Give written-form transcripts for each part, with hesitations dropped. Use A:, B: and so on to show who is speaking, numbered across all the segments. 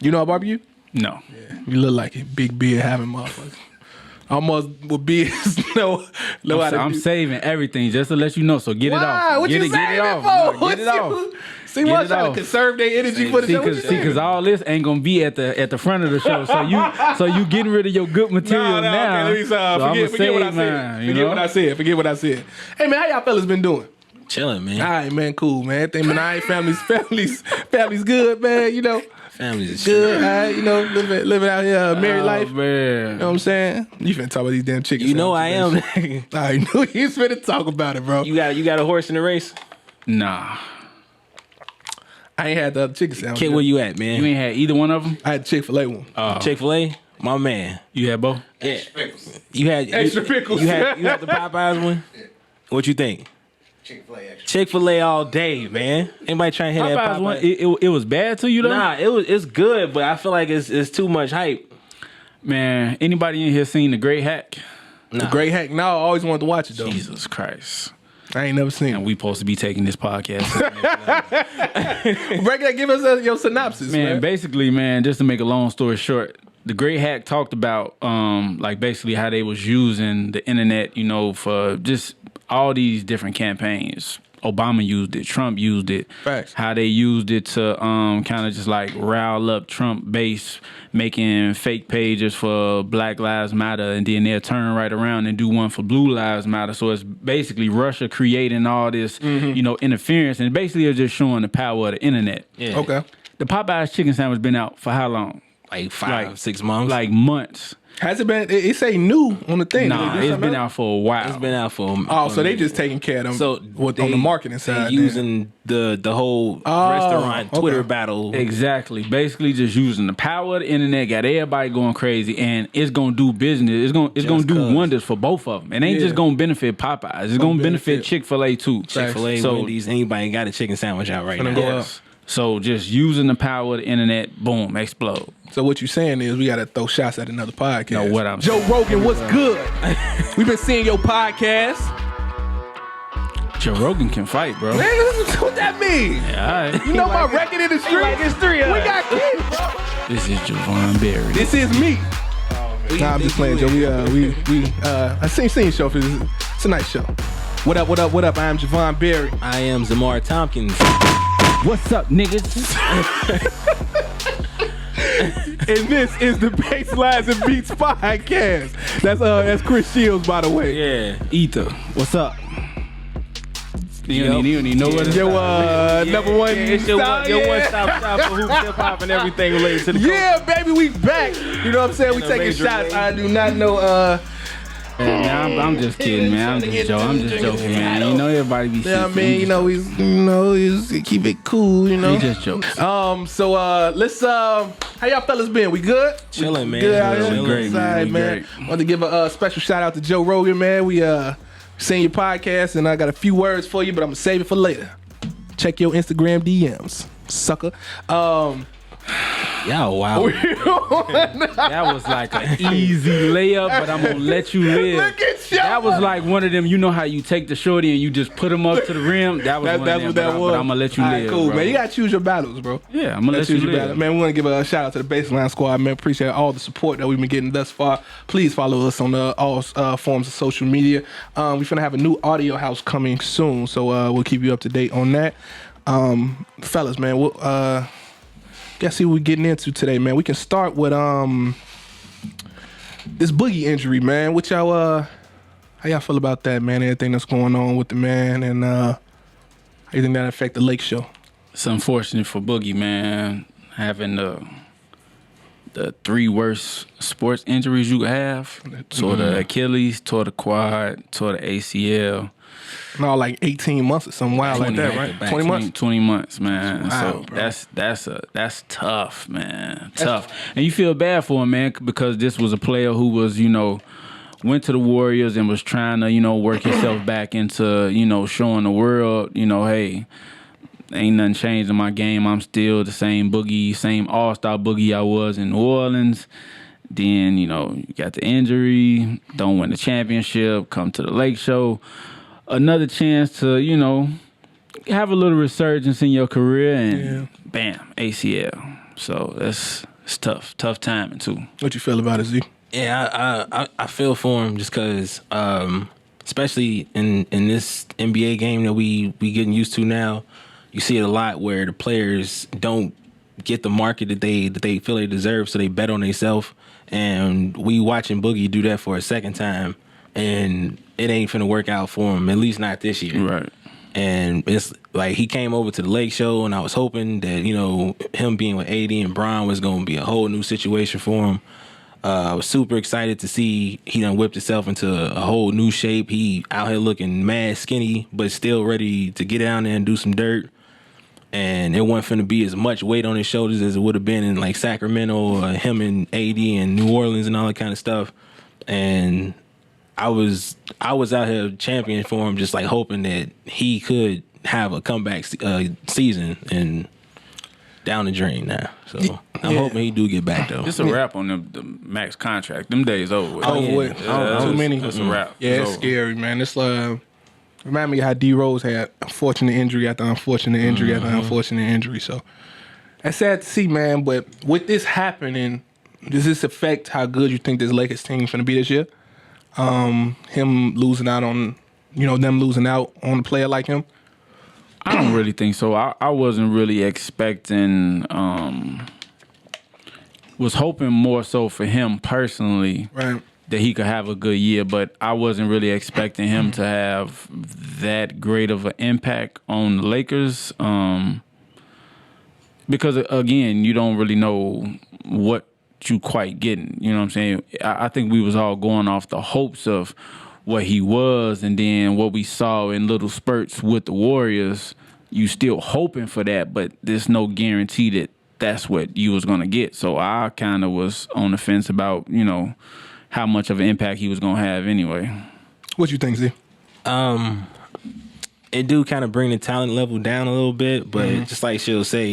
A: You know a barbecue?
B: No.
A: Yeah, you look like it. Big beard having motherfuckers. Almost with beards.
B: I'm saving everything just to let you know. So get it off.
A: What
B: get
A: you
B: it
A: saving
B: off.
A: for?
B: No, get it off.
A: See, what's trying to conserve their energy for the show.
B: See, because all this ain't gonna be at the front of the show. So you getting rid of your good material now.
A: Okay, let me forget what I said. Forget what I said. Hey man, how y'all fellas been doing?
C: Chilling, man.
A: All right, man, cool, man. Everything been all right. Family's good, man. You know,
C: family's
A: good. All right, you know, living out here, married life.
B: Man.
A: You know what I'm saying? You finna talk about these damn chickens.
C: You know I am.
A: I knew he's finna talk about it, bro.
C: You got a horse in the race?
B: Nah.
A: I ain't had the other chicken sandwich.
C: Kid, where you at, man?
B: You ain't had either one of them?
A: I had Chick-fil-A one.
C: Chick-fil-A? My man.
B: You had both?
C: Yeah. You had
A: extra pickles.
C: You had the Popeyes one? What you think? Chick-fil-A all day, man. Anybody trying to hit that Popeyes
B: one? It was bad to you though?
C: Nah, it's good, but I feel like it's too much hype.
B: Man, anybody in here seen The Great Hack?
A: Nah. The Great Hack? No, I always wanted to watch it though.
B: Jesus Christ.
A: I ain't never seen it.
B: And we supposed to be taking this podcast.
A: Break that, give us your synopsis, man.
B: Basically, man, just to make a long story short, The Great Hack talked about like basically how they was using the internet, you know, for just all these different campaigns. Obama used it, Trump used it.
A: Facts.
B: How they used it to kind of just like rile up Trump base, making fake pages for Black Lives Matter, and then they'll turn right around and do one for Blue Lives Matter. So it's basically Russia creating all this, you know, interference, and basically it's just showing the power of the internet.
C: Yeah.
A: Okay.
B: The Popeyes chicken sandwich been out for how long?
C: Like 6 months.
B: Like months.
A: Has it been? It say new on the thing.
B: Nah, it's been out for a while.
C: It's been out for.
A: So they just taking care of them.
C: So
A: on the marketing side,
C: using the whole restaurant Twitter battle.
B: Exactly. Basically, just using the power of the internet, got everybody going crazy, and it's gonna do business. It's gonna do wonders for both of them. It ain't just gonna benefit Popeyes. It's gonna benefit Chick-fil-A too.
C: Chick-fil-A, Wendy's, anybody got a chicken sandwich out right now.
B: Yes. So just using the power of the internet, boom, explode.
A: So what you saying is we got to throw shots at another podcast.
B: No, what I'm
A: Joe
B: saying.
A: Rogan, what's good? We've been seeing your podcast.
B: Joe Rogan can fight, bro.
A: Man, what that mean?
B: Yeah, all right.
A: You know my record in the street?
C: Like it's 3 of us.
A: We got kids, bro.
B: This is Javon Berry.
A: This is me. Nah, I'm just playing, Joe. I seen your show. It's a nice show. What up? I am Javon Berry.
C: I am Zamar Tompkins.
B: What's up, niggas?
A: And this is the Baselines and Beats podcast. That's Chris Shields, by the way.
C: Yeah.
B: Ether. What's up? You don't even know what it's
A: Your number one.
C: It's your one-stop shop for hoop, hip-hop, and everything related to the culture.
A: Yeah, baby, we back. You know what I'm saying? We taking shots. I do not know.
B: Man, I'm just kidding, man. I'm just joking, man. You know everybody be.
A: Yeah, I mean, he's keep it cool, you know.
B: He just jokes.
A: So let's how y'all fellas been? We good?
C: Chilling, man.
A: Good out here?
B: We great, man. We
A: man.
B: great.
A: Want to give a special shout out to Joe Rogan, man. We seen your podcast, and I got a few words for you, but I'm gonna save it for later. Check your Instagram DMs, sucker.
C: Y'all wow.
B: That was like an easy layup, but I'm gonna let you live.
A: Look at y'all.
B: That was like one of them. You know how you take the shorty and you just put them up to the rim. That was one of them.
A: What that was.
B: But I'm gonna let you live.
A: Cool,
B: bro.
A: man. You gotta choose your battles, bro.
B: Yeah, I'm gonna let you
A: choose your
B: live.
A: battles. Man, we want to give a shout out to the Baseline Squad, man. Appreciate all the support that we've been getting thus far. Please follow us on all forms of social media. We're finna have a new audio house coming soon, so we'll keep you up to date on that. Fellas, man, we'll let's see what we're getting into today, man. We can start with this Boogie injury, man. What y'all how y'all feel about that, man? Everything that's going on with the man, and how you think that affect the Lake Show?
B: It's unfortunate for Boogie, man, having the 3 worst sports injuries you could have. Tore the Achilles, tore the quad, tore the ACL.
A: No, like 18 months or something wild like that, right? 20 months?
B: 20 months, man.
A: Wow,
B: so
A: bro.
B: that's tough, man. Tough. And you feel bad for him, man, because this was a player who was, went to the Warriors and was trying to, work himself back into, showing the world, hey, ain't nothing changed in my game. I'm still the same Boogie, same all-star Boogie I was in New Orleans. Then, you got the injury, don't win the championship, come to the Lake Show. Another chance to, have a little resurgence in your career, and bam, ACL. So It's tough timing too.
A: What you feel about it, Z?
C: Yeah, I feel for him just because, especially in this NBA game that we getting used to now, you see it a lot where the players don't get the market that they feel they deserve, so they bet on themselves. And we watching Boogie do that for a second time, and it ain't finna work out for him, at least not this year.
B: Right.
C: And it's like he came over to the Lake Show, and I was hoping that, you know, him being with AD and Bron was going to be a whole new situation for him. I was super excited to see he done whipped himself into a whole new shape. He out here looking mad skinny, but still ready to get down there and do some dirt. And it wasn't finna be as much weight on his shoulders as it would have been in like Sacramento or him and AD and New Orleans and all that kind of stuff. And I was out here championing for him, just like hoping that he could have a comeback season, and down the drain now. So I'm hoping he do get back though.
B: It's a wrap on the max contract. Them days over with.
A: Over with. Too many.
B: It's a wrap.
A: Yeah, it's scary, man. It's remind me how D Rose had unfortunate injury after unfortunate injury after unfortunate injury. So that's sad to see, man. But with this happening, does this affect how good you think this Lakers team is going to be this year? Him losing out on, them losing out on a player like him?
B: I don't really think so. I wasn't really expecting, was hoping more so for him personally,
A: Right.
B: that he could have a good year, but I wasn't really expecting him to have that great of an impact on the Lakers. Because again, you don't really know what you quite getting. You know what I'm saying? I think we was all going off the hopes of what he was, and then what we saw in little spurts with the Warriors. You still hoping for that, but there's no guarantee that that's what you was gonna get. So I kind of was on the fence about, how much of an impact he was gonna have anyway.
A: What you think, Z?
C: It do kind of bring the talent level down a little bit, but just like she'll say,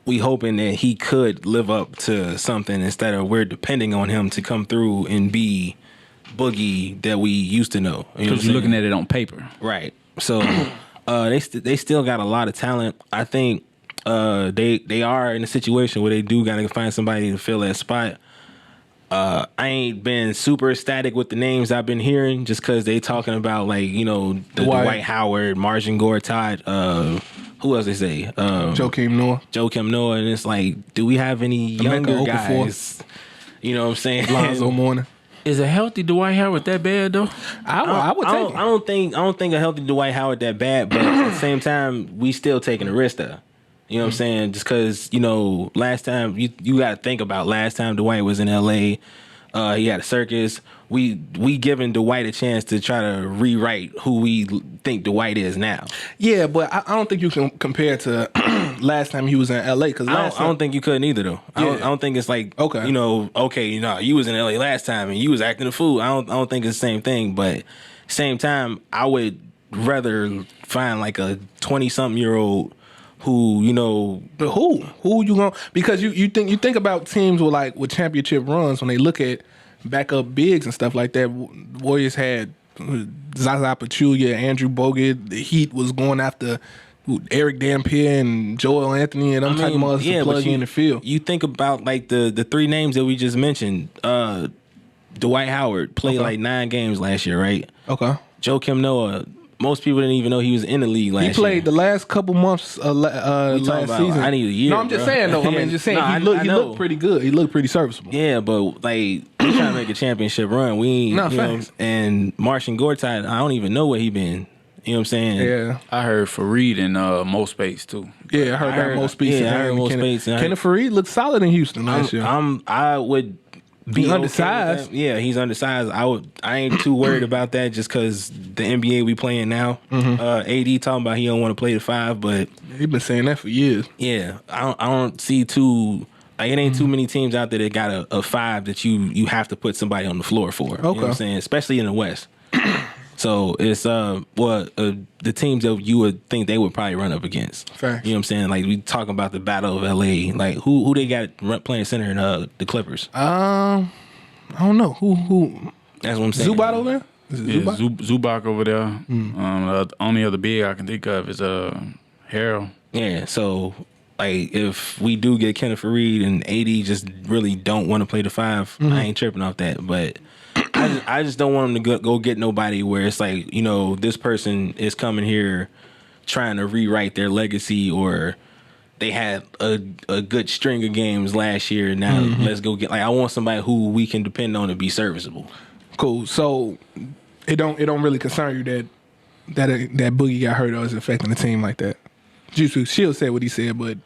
C: we hoping that he could live up to something instead of we're depending on him to come through and be Boogie that we used to know.
B: Because you're looking at it on paper.
C: Right. So they still got a lot of talent. I think they are in a situation where they do got to find somebody to fill that spot. I ain't been super ecstatic with the names I've been hearing, just because they talking about the Dwight Howard, Margin Gortat, who else they say?
A: Joakim Noah.
C: And it's like, do we have any younger guys? You know what I'm saying?
A: Lonzo Mourning.
B: Is a healthy Dwight Howard that bad though?
A: I would take it.
C: I don't think a healthy Dwight Howard that bad, but at the same time, we still taking a risk though. You know what I'm saying? Just because, last time, you got to think about last time Dwight was in L.A., he had a circus. We giving Dwight a chance to try to rewrite who we think Dwight is now.
A: Yeah, but I don't think you can compare to last time he was in L.A. Because
C: I don't think you could either, though.
A: Yeah.
C: I don't think it's like,
A: okay,
C: you was in L.A. last time and you was acting a fool. I don't think it's the same thing, but same time, I would rather find like a 20-something-year-old who,
A: but who you gonna, because you think about teams with championship runs, when they look at backup bigs and stuff like that. Warriors had Zaza Pachulia, Andrew Bogut. The Heat was going after Eric Dampier and Joel Anthony and them type of motherfuckers to plug in the field.
C: You think about like the three names that we just mentioned. Dwight Howard played like 9 games last year, right?
A: Okay.
C: Joakim Noah. Most people didn't even know he was in the league last year.
A: He played the last couple months last season.
C: I need a year.
A: No, I'm just saying, though. I mean, just saying, he looked pretty good. He looked pretty serviceable.
C: Yeah, but we trying to make a championship run. We ain't, and Marcin Gortat, I don't even know where he been. You know what I'm saying?
A: Yeah.
B: I heard Fareed and Mo Space, too.
A: Yeah, I heard Mo Space.
C: Yeah, I heard Mo Space.
A: Kenneth Fareed looked solid in Houston last year.
C: I would be
A: undersized.
C: Okay, yeah, he's undersized. I ain't too worried about that just because the NBA we playing now. AD talking about he don't want to play the 5, but
A: he been saying that for years.
C: Yeah, I don't see too. Like, it ain't too many teams out there that got a 5 that you have to put somebody on the floor for.
A: Okay.
C: You know what I'm saying? Especially in the West. So it's the teams that you would think they would probably run up against.
A: Fact.
C: You know what I'm saying? Like, we talking about the Battle of LA. Like, who they got playing center in the Clippers?
A: I don't know who.
C: That's what I'm saying.
A: Zubac over there.
B: Zubac over there. The only other big I can think of is Harold.
C: Yeah. So like if we do get Kenneth Faried and AD just really don't want to play the 5, I ain't tripping off that. But I just don't want him to go get nobody where it's like, you know, this person is coming here trying to rewrite their legacy, or they had a good string of games last year. Now let's go get, like, I want somebody who we can depend on to be serviceable.
A: Cool. So it don't really concern you that Boogie got hurt or is affecting the team like that. Juice Shield said what he said, but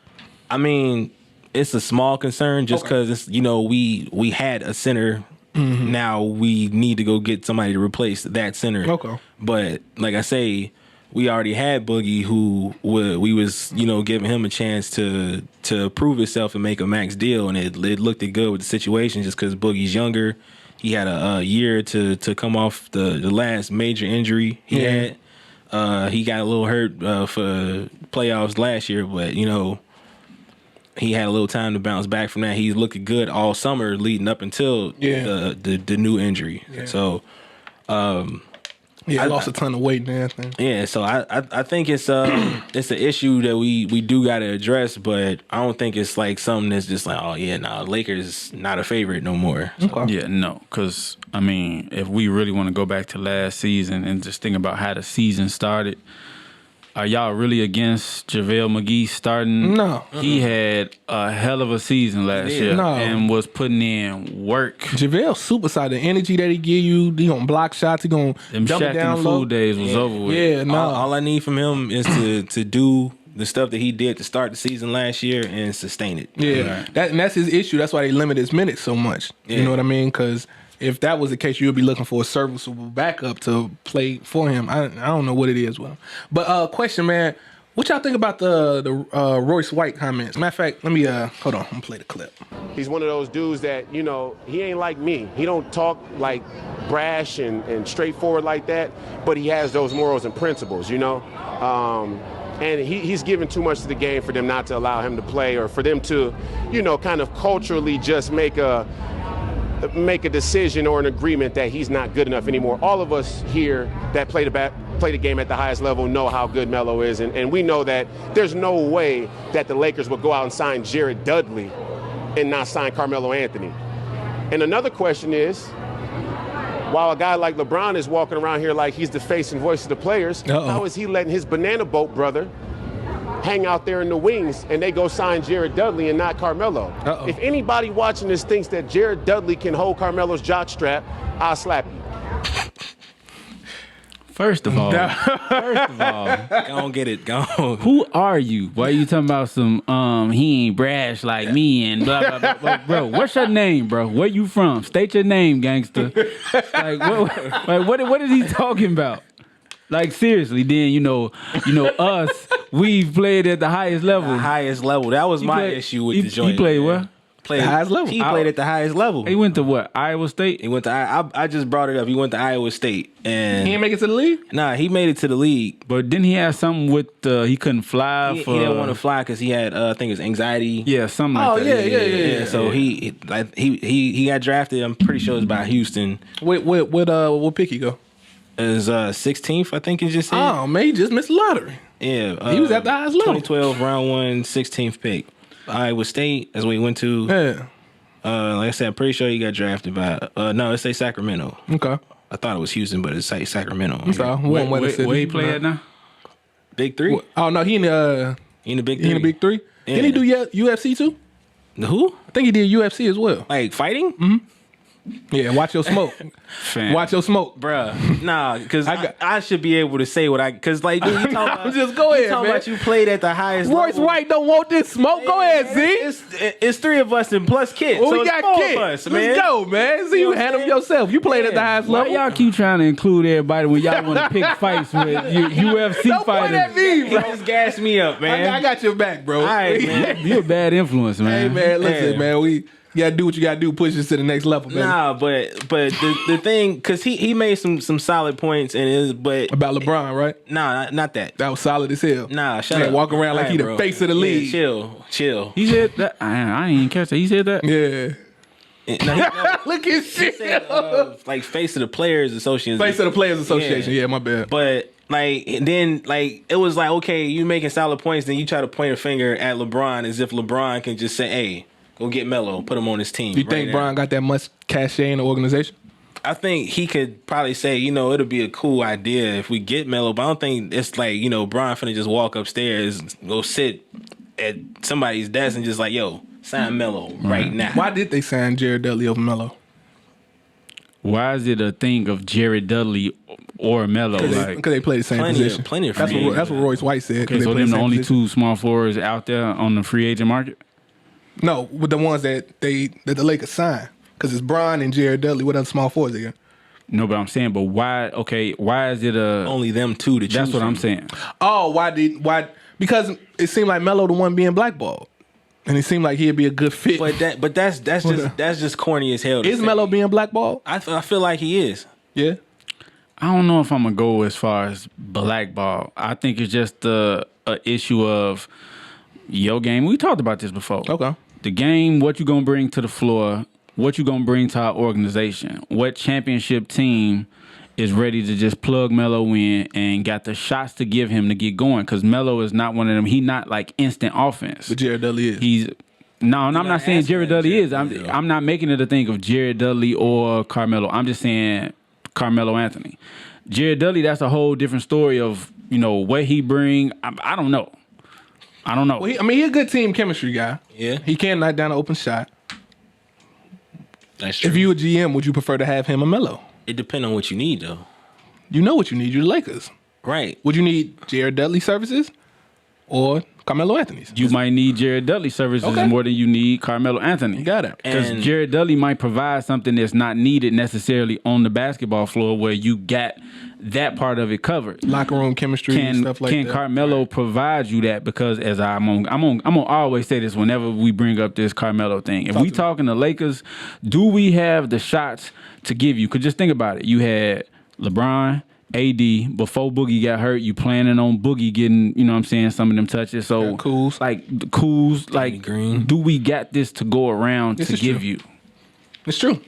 C: I mean, it's a small concern just because it's, you know, we had a center. Now we need to go get somebody to replace that center.
A: Okay. But
C: like I say, we already had Boogie, who we was, you know, giving him a chance to prove himself and make a max deal, and it looked good with the situation just because Boogie's younger. He had a year to come off the last major injury he had. He got a little hurt for playoffs last year, but, you know, he had a little time to bounce back from that. He's looking good all summer leading up until the new injury. Yeah. So,
A: I lost a ton of weight and everything.
C: Yeah, so I think it's an issue that we do got to address, but I don't think it's like something that's just like, oh yeah, no, Lakers not a favorite no more. So.
B: Okay. Yeah, no, because I mean, if we really want to go back to last season and just think about how the season started, are y'all really against JaVale McGee starting?
A: No.
B: He had a hell of a season last year and was putting in work.
A: JaVale superstar. The energy that he give you, he gonna block shots, he gonna dump it down low.
B: Fool days was over with.
A: Yeah, no.
C: All I need from him is to do the stuff that he did to start the season last year and sustain it.
A: Yeah, right. That's his issue. That's why they limit his minutes so much. Yeah. You know what I mean? Because if that was the case, you would be looking for a serviceable backup to play for him. I don't know what it is with him. But question, man, what y'all think about the Royce White comments? Matter of fact, let me hold on. I'm gonna play the clip.
D: He's one of those dudes that, you know, he ain't like me. He don't talk like brash and straightforward like that, but he has those morals and principles, you know. And he's given too much to the game for them not to allow him to play, or for them to, you know, kind of culturally just make a decision or an agreement that he's not good enough anymore. All of us here that play the game at the highest level know how good Melo is, and we know that there's no way that the Lakers would go out and sign Jared Dudley and not sign Carmelo Anthony. And another question is, while a guy like LeBron is walking around here like he's the face and voice of the players, how is he letting his banana boat brother hang out there in the wings and they go sign Jared Dudley and not Carmelo? If anybody watching this thinks that Jared Dudley can hold Carmelo's jockstrap, I'll slap you.
B: First of all,
C: go on, get it, go on.
B: Who are you? Why are you talking about some he ain't brash like me and blah blah blah? Bro, what's your name, bro? Where you from? State your name, gangster. What is he talking about? Like, seriously, then, you know, us, we've played at the highest level.
C: The highest level. That was my issue with the joint.
B: He played what?
C: Played the highest level. He played at the highest level.
B: He went to what? Iowa State?
C: He went to I just brought it up. He went to Iowa State. And
A: he didn't make it to the league?
C: Nah, he made it to the league.
B: But didn't he have something with he couldn't fly?
C: He didn't want to fly because he had I think it was anxiety.
B: Yeah, something like that.
C: Yeah. So he got drafted. I'm pretty sure it was by Houston.
A: What pick he go?
C: Is 16th, I think you just said.
A: Oh, man, he just missed the lottery.
C: Yeah.
A: He was at the highest level.
C: 2012, round 1, 16th pick. Iowa State, that's where he went to.
A: Yeah.
C: Like I said, I'm pretty sure he got drafted by, no, let's say Sacramento.
A: Okay.
C: I thought it was Houston, but it's like Sacramento.
B: Where he play at now?
C: Big Three.
A: Oh, no, he in the Big Three. He in the Big Three? Yeah. Didn't he do UFC too?
C: The who?
A: I think he did UFC as well.
C: Like fighting?
A: Mm-hmm. Yeah, watch your smoke. Watch your smoke.
C: Bruh. Nah, because I should be able to say what because, like, dude, you talking about,
A: just go ahead,
C: man. About you played at the highest
A: Royce
C: level.
A: White don't want this smoke. Go ahead, Z.
C: It's three of us and plus kids.
A: Well,
C: so
A: we got kids. Let's go, man. See, you handle yourself. You played at the highest level.
B: Why y'all keep trying to include everybody when y'all want to pick fights with UFC
A: don't
B: fighters?
A: Point at me, bro.
C: Just gas me up, man.
A: I got your back, bro.
C: All right, man.
B: You're a bad influence, man.
A: Hey, man, listen, man. You gotta do what you gotta do, push us to the next level, man.
C: Nah, but the thing, because he made some solid points but
A: about LeBron, right?
C: Nah, not that.
A: That was solid as hell.
C: Nah, shut up.
A: Walk around like he the face of the league.
C: Chill.
B: He said that. I ain't catch that. He said that.
A: Yeah. Look at shit.
C: Like face of the Players Association.
A: Face of the Players Association. Yeah, my bad.
C: But Like, then, like, it was like, okay, you making solid points, then you try to point a finger at LeBron as if LeBron can just say, hey, go get Melo, put him on his team.
A: You think Bron got that much cachet in the organization?
C: I think he could probably say, it'll be a cool idea if we get Melo, but I don't think it's like, Bron finna just walk upstairs, go sit at somebody's desk and just like, yo, sign Melo right now.
A: Why did they sign Jared Dudley over Melo?
B: Why is it a thing of Jared Dudley or Melo?
A: Because they play the same position.
C: Plenty of
A: that's
C: free
A: what Royce White said.
B: Okay, so them the only two small forwards out there on the free agent market?
A: No, with the ones that the Lakers signed. Because it's Bron and Jared Dudley. What other small forwards again?
B: No, but I'm saying, but why? Okay, why is it
C: only them two to choose?
B: That's what
C: from.
B: I'm saying.
A: Oh, why? Because it seemed like Melo the one being blackballed, and it seemed like he'd be a good fit.
C: But that's just corny as hell.
A: Is Melo being blackballed?
C: I feel like he is.
A: Yeah.
B: I don't know if I'm gonna go as far as blackball. I think it's just a issue of your game. We talked about this before.
A: Okay.
B: The game, what you gonna bring to the floor, what you gonna bring to our organization, what championship team is ready to just plug Melo in and got the shots to give him to get going. Because Melo is not one of them. He not like instant offense.
A: But Jared Dudley is.
B: He's no, and I'm not saying Jared Dudley is. I'm not making it a thing of Jared Dudley or Carmelo. I'm just saying Carmelo Anthony. Jared Dudley, that's a whole different story of what he bring. I don't know.
A: Well, he's a good team chemistry guy.
C: Yeah.
A: He can knock down an open shot.
C: That's true.
A: If you a GM, would you prefer to have him or Melo?
C: It depends on what you need, though.
A: You know what you need. You're the Lakers.
C: Right.
A: Would you need Jared Dudley services or Carmelo Anthony's?
B: You might need Jared Dudley services more than you need Carmelo Anthony.
A: You got it.
B: Because Jared Dudley might provide something that's not needed necessarily on the basketball floor where you got that part of it covered.
A: Locker room chemistry and stuff like that.
B: Can Carmelo provide you that? Because as I'm gonna always say this whenever we bring up this Carmelo thing. If we talking the Lakers, do we have the shots to give you? Because just think about it. You had LeBron, AD, before Boogie got hurt, you planning on Boogie getting, some of them touches. So
A: Kuz.
C: Green.
B: Do we got this to go around to give you?
A: It's true.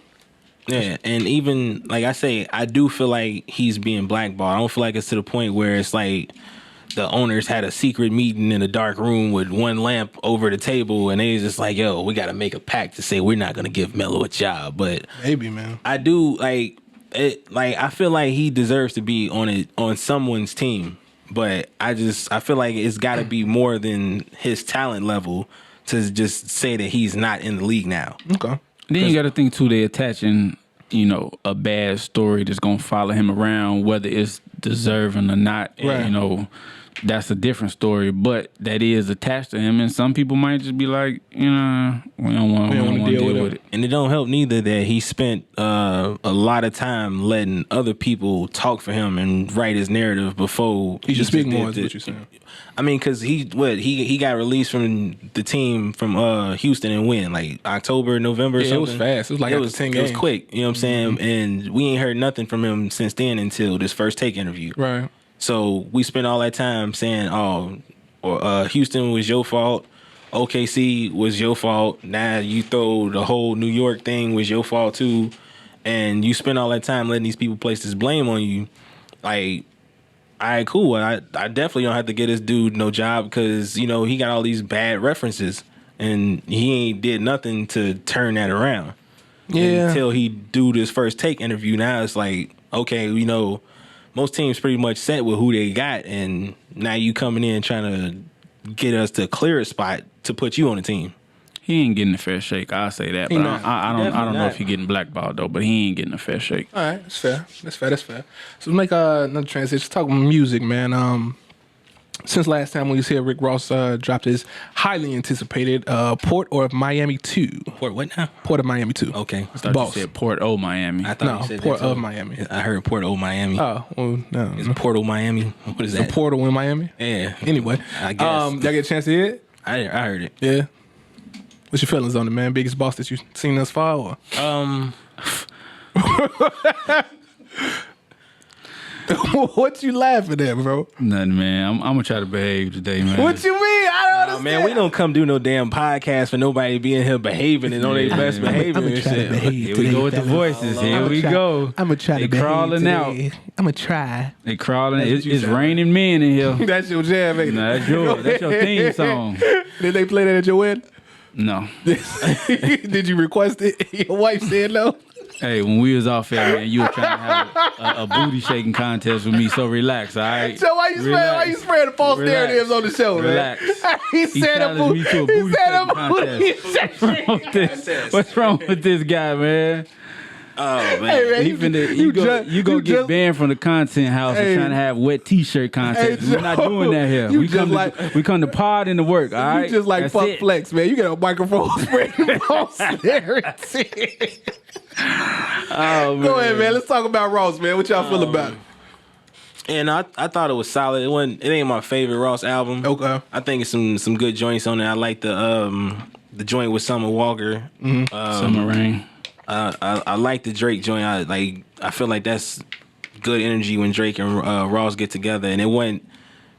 C: Yeah, and even, like I say, I do feel like he's being blackballed. I don't feel like it's to the point where it's like the owners had a secret meeting in a dark room with one lamp over the table, and they was just like, yo, we got to make a pact to say we're not going to give Melo a job. But
A: maybe, man.
C: I do, like, I feel like he deserves to be on someone's team. But I feel like it's got to be more than his talent level to just say that he's not in the league now.
A: Okay.
B: Then you got to think too, they attaching, a bad story that's gonna follow him around, whether it's deserving or not.
A: Right.
B: That's a different story, but that is attached to him, and some people might just be like, we don't want to deal with it.
C: And it don't help neither that he spent a lot of time letting other people talk for him and write his narrative before
A: he should speak more. Is what you're saying?
C: I mean, because he got released from the team from Houston and when, like October, November or something?
A: It was fast. It was like after 10 games.
C: It was quick, you know what I'm saying? And we ain't heard nothing from him since then until this first take interview.
A: Right.
C: So we spent all that time saying, Houston was your fault. OKC was your fault. Now you throw the whole New York thing was your fault too. And you spend all that time letting these people place this blame on you. Like, all right, cool. I definitely don't have to get this dude no job because, he got all these bad references and he ain't did nothing to turn that around.
A: Yeah.
C: Until he do this first take interview. Now it's like, okay, most teams pretty much set with who they got, and now you coming in trying to get us to clear a spot to put you on the team.
B: He ain't getting a fair shake. I'll say that, but I don't know if he getting blackballed though. But he ain't getting a fair shake.
A: All right, that's fair. That's fair. So make another transition. Let's talk about music, man. Since last time we was here, Rick Ross dropped his highly anticipated Port of Miami 2.
C: Port what now?
A: Port of Miami 2.
C: Okay.
B: I thought you said Port O Miami.
C: I thought you said
A: Port
C: that
A: of
C: too.
A: Miami.
C: I heard Port O Miami.
A: Oh, well, no.
C: Is Portal Miami? What is
A: The
C: that?
A: portal in Miami?
C: Yeah.
A: Anyway.
C: I guess.
A: Y'all get a chance to hear it?
C: I heard it.
A: Yeah. What's your feelings on it, man? Biggest boss that you've seen thus far? Or? What you laughing at, bro?
B: Nothing, man. I'm gonna try to behave today, man.
A: What you mean? I don't understand.
C: Man, we don't come do no damn podcast for nobody being here behaving and on their best behavior and shit.
B: Here we go with the voices. Here we go.
A: I'm gonna try to behave
B: crawling
A: today.
B: out.
A: I'm gonna try.
B: They crawling. It's raining men in here.
A: That's your jam, ain't it?
B: Nah, that's your theme song.
A: Did they play that at your wedding?
B: No.
A: Did you request it? Your wife said no.
B: Hey, when we was off there, man, you were trying to have a booty shaking contest with me. So relax, all right?
A: So why you spread the false narratives on the show,
B: relax.
A: man? He
B: challenged me to a booty shaking contest. What's wrong with this guy, man?
C: Oh man,
A: Hey, man
B: you gonna get banned from the content house for trying to have wet t-shirt contests. We're not doing that here. We come to pod in the work, all right?
A: You just like
B: That's
A: fuck
B: it.
A: flex, man. You get a microphone spreading false narratives.
B: Oh, man.
A: Go ahead, man. Let's talk about Ross, man. What y'all feel about it?
C: And I thought it was solid. It ain't my favorite Ross album.
A: Okay.
C: I think it's some good joints on there. I like the joint with Summer Walker.
B: Summer Rain.
C: I like the Drake joint. I feel like that's good energy when Drake and Ross get together, and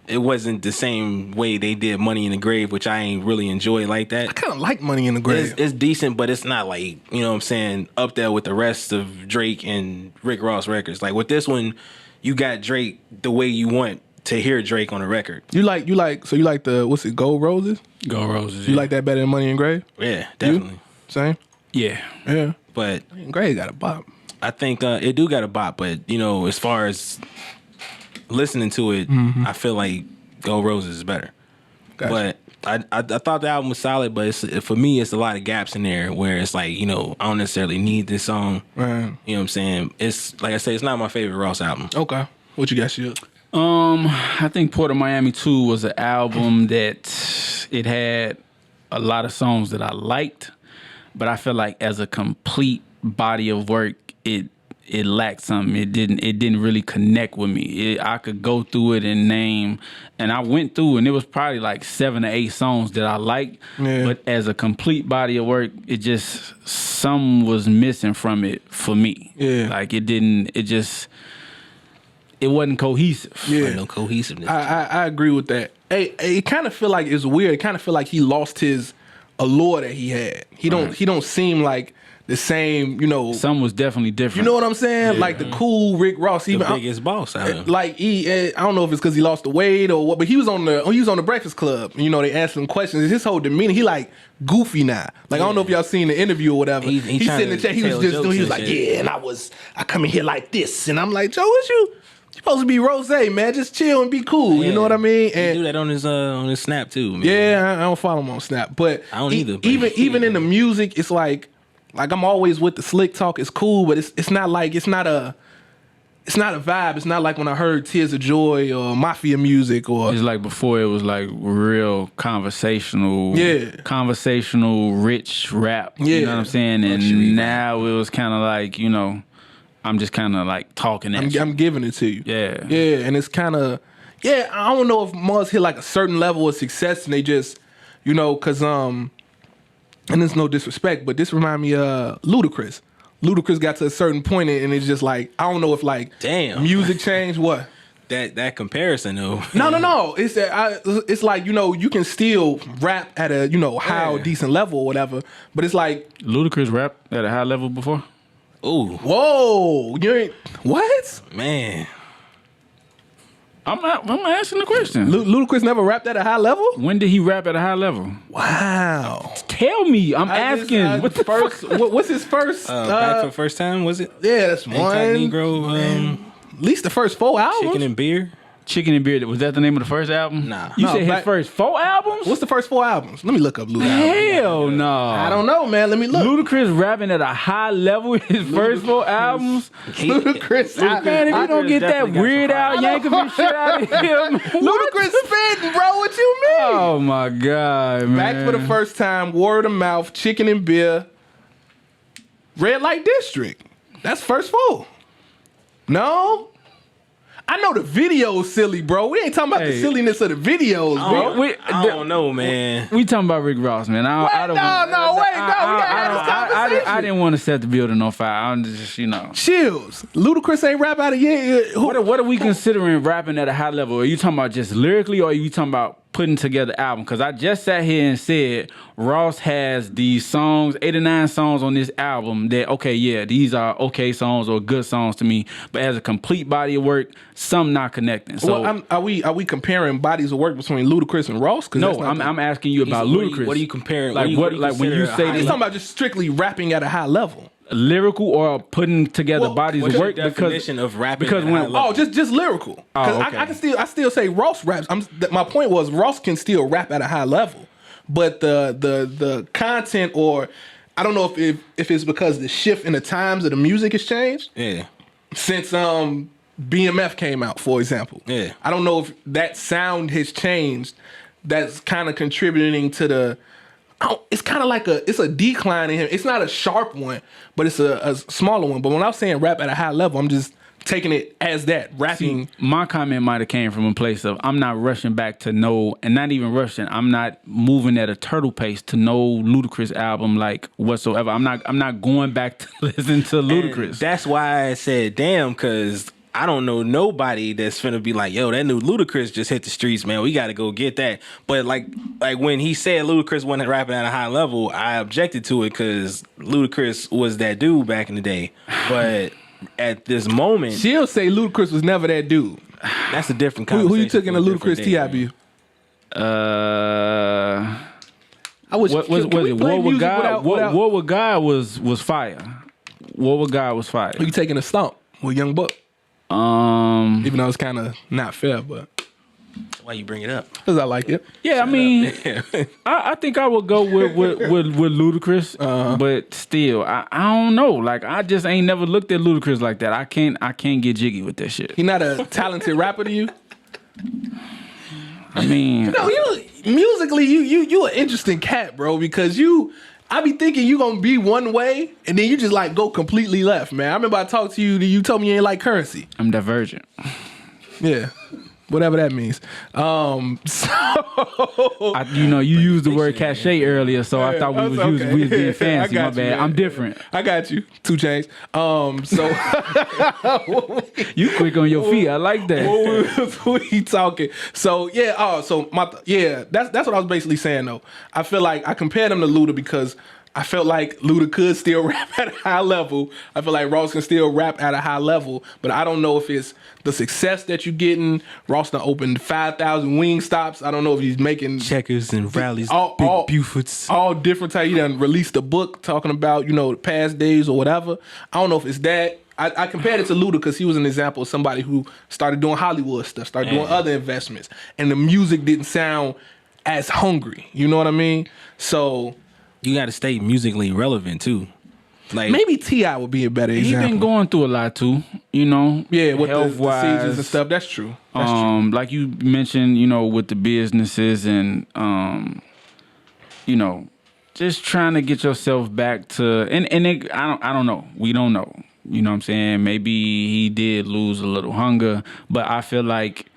C: it wasn't the same way they did Money in the Grave, which I ain't really enjoy like that.
A: I kind of like Money in the Grave.
C: It's decent, but it's not like, you know what I'm saying, up there with the rest of Drake and Rick Ross records. Like with this one, you got Drake the way you want to hear Drake on a record.
A: You like the what's it, Gold Roses?
B: Gold Roses.
A: You like that better than Money in the Grave?
C: Yeah, definitely.
A: You? Same?
B: Yeah.
A: Yeah.
C: But
A: Money in the Grave got a bop.
C: I think it do got a bop, but you know, as far as listening to it, I feel like Gold Roses is better.
A: Gotcha.
C: But I thought the album was solid, but for me, it's a lot of gaps in there where it's like, you know, I don't necessarily need this song.
A: Right.
C: You know what I'm saying? It's like I say, it's not my favorite Ross album.
A: Okay. What you got, Shield?
B: I think Port of Miami 2 was an album that it had a lot of songs that I liked, but I feel like as a complete body of work, it lacked something. It didn't really connect with me. I could go through it and name, and I went through, and it was probably like 7 or 8 songs that I liked.
A: Yeah.
B: But as a complete body of work, some was missing from it for me.
A: Yeah.
B: Like it wasn't cohesive.
A: Yeah.
C: Like no cohesiveness.
A: I agree with that. Hey, it kind of feel like it's weird. It kind of feel like he lost his allure that he had. He don't seem like the same, you know.
B: Some was definitely different.
A: You know what I'm saying? Like the cool Rick Ross.
C: The
A: Even
C: biggest boss out of
A: like I don't know if it's because he lost the weight or what, but he was on the Breakfast Club. You know, they asked him questions. His whole demeanor, he like goofy now. Like I don't know if y'all seen the interview or whatever.
C: He
A: sitting in the chat. He was just doing. He was like, yeah, and I come in here like this, and I'm like, Joe, what you supposed to be rose, man? Just chill and be cool.
C: Yeah.
A: You know what I mean? And
C: he do that on his Snap too, man.
A: yeah, I don't follow him on Snap, but
C: I don't either. But
A: Even in the music, it's like I'm always with the slick talk. It's cool, but it's not a vibe. It's not like when I heard Tears of Joy or Mafia music or
B: It's like before it was like real conversational, rich rap.
A: Yeah.
B: You know what I'm saying? And now it was kind of like, you know, I'm just kind of like talking at you.
A: I'm giving it to you.
B: Yeah.
A: Yeah, and it's kind of, I don't know if Mars hit like a certain level of success and they just, you know, because, and there's no disrespect, but this remind me of Ludacris. Ludacris got to a certain point and it's just like, I don't know if like,
C: Damn.
A: music changed, what?
C: That comparison though.
A: No. It's like, you know, you can still rap at a, you know, high or decent level or whatever, but it's like,
B: Ludacris rap at a high level before?
C: Ooh,
A: whoa, you ain't, what?
C: man.
B: I'm asking the question.
A: Ludacris never rapped at a high level?
B: When did he rap at a high level?
A: Wow.
B: Tell me. I'm asking. What the
A: first? What's his first?
C: Back for the first time, was it?
A: Yeah, that's one.
C: Negro,
A: At least the first 4 albums.
C: Chicken and Beer.
B: Chicken and Beer. Was that the name of the first album?
C: Nah.
B: You
A: No,
B: said his
A: Black-
B: first 4 albums?
A: What's the first 4 albums? Let me look up Ludacris.
B: Hell no.
A: I don't know, man. Let me look.
B: Ludacris rapping at a high level in his first 4 albums.
A: Ludacris.
B: Man, if you don't get that
C: definitely got
B: Weird Al Yankovic shit out of him,
A: Ludacris spitting, bro. What you mean?
B: oh my God, man.
A: Back for the first time, Word of Mouth, Chicken and Beer, Red Light District. That's first 4. No? I know the video's silly, bro. We ain't talking about the
B: Hey.
A: silliness of the videos, bro.
C: I don't know, man.
B: We talking about Rick Ross, man. I don't.
A: No, wait, no. We gotta have this conversation.
B: I didn't want to set the building on fire. I'm just,
A: Chills. Ludacris ain't rap out of
B: What are we considering rapping at a high level? Are you talking about just lyrically, or are you talking about putting together album? Because I just sat here and said Ross has these songs, 8 or 9 songs on this album that, okay, yeah, these are okay songs or good songs to me, but as a complete body of work, some not connecting. So
A: are we comparing bodies of work between Ludacris and Ross?
B: No, I'm asking you about Ludacris.
C: What are you comparing?
B: Like when you say
A: I'm
B: this,
A: talking about just strictly rapping at a high level.
B: lyrical or putting together bodies
C: What's
B: of
C: your
B: work?
C: definition of rapping?
B: Because when
A: just lyrical. Because
B: okay.
A: I still say Ross raps. My point was Ross can still rap at a high level, but the content, or I don't know if it's because the shift in the times of the music has changed.
C: Yeah. Since
A: BMF came out, for example.
C: Yeah.
A: I don't know if that sound has changed. That's kind of contributing to the. It's kind of like it's a decline in him. It's not a sharp one, but it's a smaller one. But when I was saying rap at a high level, I'm just taking it as that rapping.
B: See, my comment might have came from a place of I'm not rushing back to know, and not even rushing. I'm not moving at a turtle pace to no Ludacris album like whatsoever. I'm not going back to listen to Ludacris.
C: And that's why I said damn, because I don't know nobody that's finna be like, yo, that new Ludacris just hit the streets, man. We got to go get that. But like when he said Ludacris wasn't rapping at a high level, I objected to it because Ludacris was that dude back in the day. But at this moment,
A: she'll say Ludacris was never that dude.
C: That's a different conversation.
A: Who you took in the Ludacris TIB?
B: What was it? War with God. War with God was fire. War with God was fire.
A: Who you taking a stomp with Young Buck? Even though it's kind of not fair, but
C: why you bring it up?
A: Because I like it.
B: Yeah, I mean, I think I would go with Ludacris, but still, I don't know. Like, I just ain't never looked at Ludacris like that. I can't get jiggy with that shit.
A: He not a talented rapper to you?
B: I mean,
A: musically, you an interesting cat, bro. Because I be thinking you gonna be one way, and then you just like go completely left, man. I remember I talked to you, you told me you ain't like Currency.
B: I'm divergent.
A: Yeah, whatever that means.
B: You used the word cachet earlier, so I thought we was being fancy. My bad. I'm different.
A: I got you. 2 Chainz.
B: You quick on your feet. I like that.
A: What we talking? So yeah. That's what I was basically saying though. I feel like I compared him to Luda because I felt like Luda could still rap at a high level. I feel like Ross can still rap at a high level, but I don't know if it's the success that you're getting. Ross done opened 5,000 wing stops. I don't know if he's making
C: checkers and rallies,
A: big Bufords, all different types. He done released a book talking about the past days or whatever. I don't know if it's that. I compared it to Luda because he was an example of somebody who started doing Hollywood stuff, started doing other investments, and the music didn't sound as hungry. You know what I mean? So
C: you got to stay musically relevant too. Like
A: maybe T.I. would be a better example.
B: He's been going through a lot too,
A: Yeah, with the
B: seasons
A: and stuff. That's true.
B: Like you mentioned, with the businesses and just trying to get yourself back to I don't know. We don't know. You know what I'm saying? Maybe he did lose a little hunger, but I feel like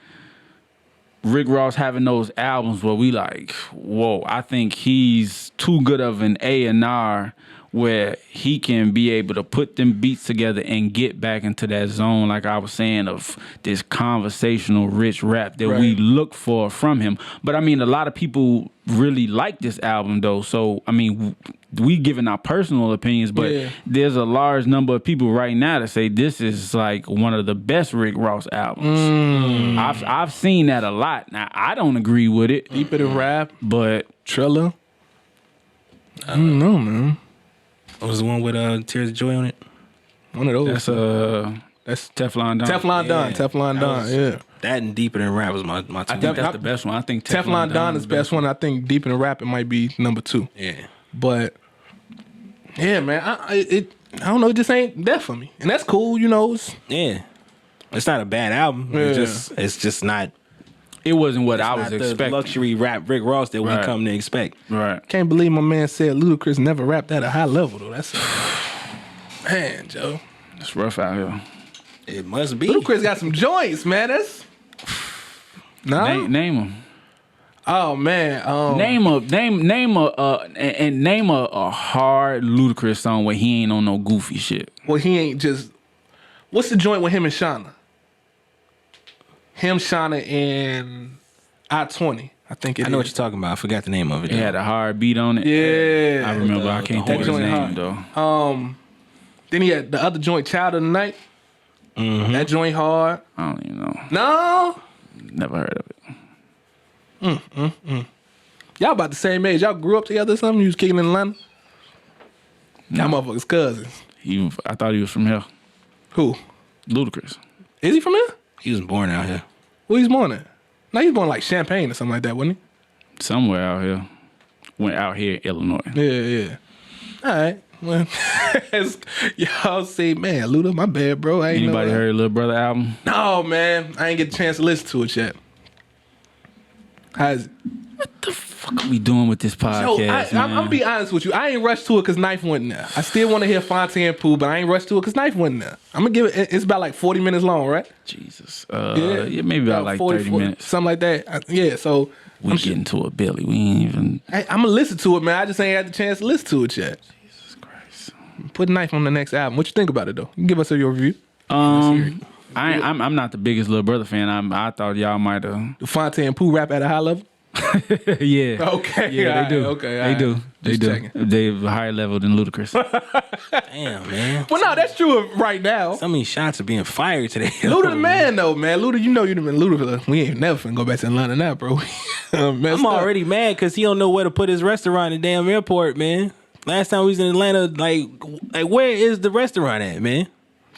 B: Rick Ross having those albums where we like, whoa, I think he's too good of an A&R where he can be able to put them beats together and get back into that zone, like I was saying, of this conversational, rich rap that we look for from him. But I mean, a lot of people really like this album though. So I mean, we giving our personal opinions, but there's a large number of people right now that say this is like one of the best Rick Ross albums. I've seen that a lot. Now I don't agree with it.
A: Deeper than rap,
B: but
A: Trilla. I don't know, man.
C: What was the one with Tears of Joy on it?
A: One of those.
B: That's Teflon Don.
A: Teflon Don. Yeah.
C: That and Deeper Than Rap was my two.
B: I think that's the best one. I think
A: Teflon Don is the best one. I think Deeper Than Rap it might be number 2.
C: Yeah.
A: But yeah, man, I don't know. It just ain't that for me, and that's cool.
C: It's not a bad album. Yeah. It's just not.
B: It wasn't what I was expecting.
C: The luxury rap Rick Ross that we come to expect.
B: Right.
A: Can't believe my man said Ludacris never rapped at a high level though. That's man, Joe.
B: It's rough out here.
C: It must be.
A: Ludacris got some joints, man. That's
B: name them.
A: Oh man,
B: Name a hard Ludacris song where he ain't on no goofy shit.
A: well, he ain't just. What's the joint with him and Shauna? Him, Shauna, and I-20. I think it
C: I know
A: is.
C: what you're talking about. I forgot the name of it.
B: It had a hard beat on it.
A: Yeah,
B: I remember. I can't think of his
A: joint
B: name
A: hard.
B: though.
A: Then he had the other joint, Child of the Night.
C: Mm-hmm.
A: That joint hard.
B: I don't even know.
A: No,
B: Never heard of it.
A: y'all about the same age. Y'all grew up together or something? You was kicking in Atlanta? Y'all motherfuckers cousins.
B: I thought he was from here.
A: Who?
B: Ludacris.
A: Is he from here?
C: He was born out here.
A: Where he's born at? No, he was born like Champaign or something like that, wasn't
B: Somewhere out here. Went out here in Illinois.
A: he? Yeah. All right. Well, y'all say, man, Luda, my bad, bro. I ain't
B: Anybody
A: know
B: heard Lil Brother album?
A: No, man. I ain't get a chance to listen to it yet. How's it?
B: What the fuck are we doing with this podcast,
A: Yo,
B: man?
A: I'm be honest with you. I ain't rushed to it because Knife wasn't there. I still want to hear Fontaine Pooh, but I ain't rushed to it because Knife wasn't there. I'm gonna give it. It's about like 40 minutes long, right?
B: Jesus. Yeah, maybe about like 30 minutes.
A: something like that. Yeah. So
B: We getting to it, Billy. We ain't even.
A: I'm gonna listen to it, man. I just ain't had the chance to listen to it yet.
B: Jesus Christ.
A: Put Knife on the next album. What you think about it though? You can give us your review.
B: I'm not the biggest Lil Brother fan. I thought y'all might have.
A: Do Fontaine Pooh rap at a high level?
B: Yeah.
A: Okay.
B: Yeah, they do.
A: Okay.
B: They do. They
A: Just
B: do.
A: checking.
B: They're higher level than Ludacris.
C: Damn, man.
A: Well, no, that's true of right now.
C: So many shots are being fired today.
A: Luda the man though, man. Luda, you know you'd have been Luda. We ain't never finna go back to Atlanta now, bro.
C: I'm already mad because he don't know where to put his restaurant in the damn airport, man. Last time we was in Atlanta, like where is the restaurant at, man?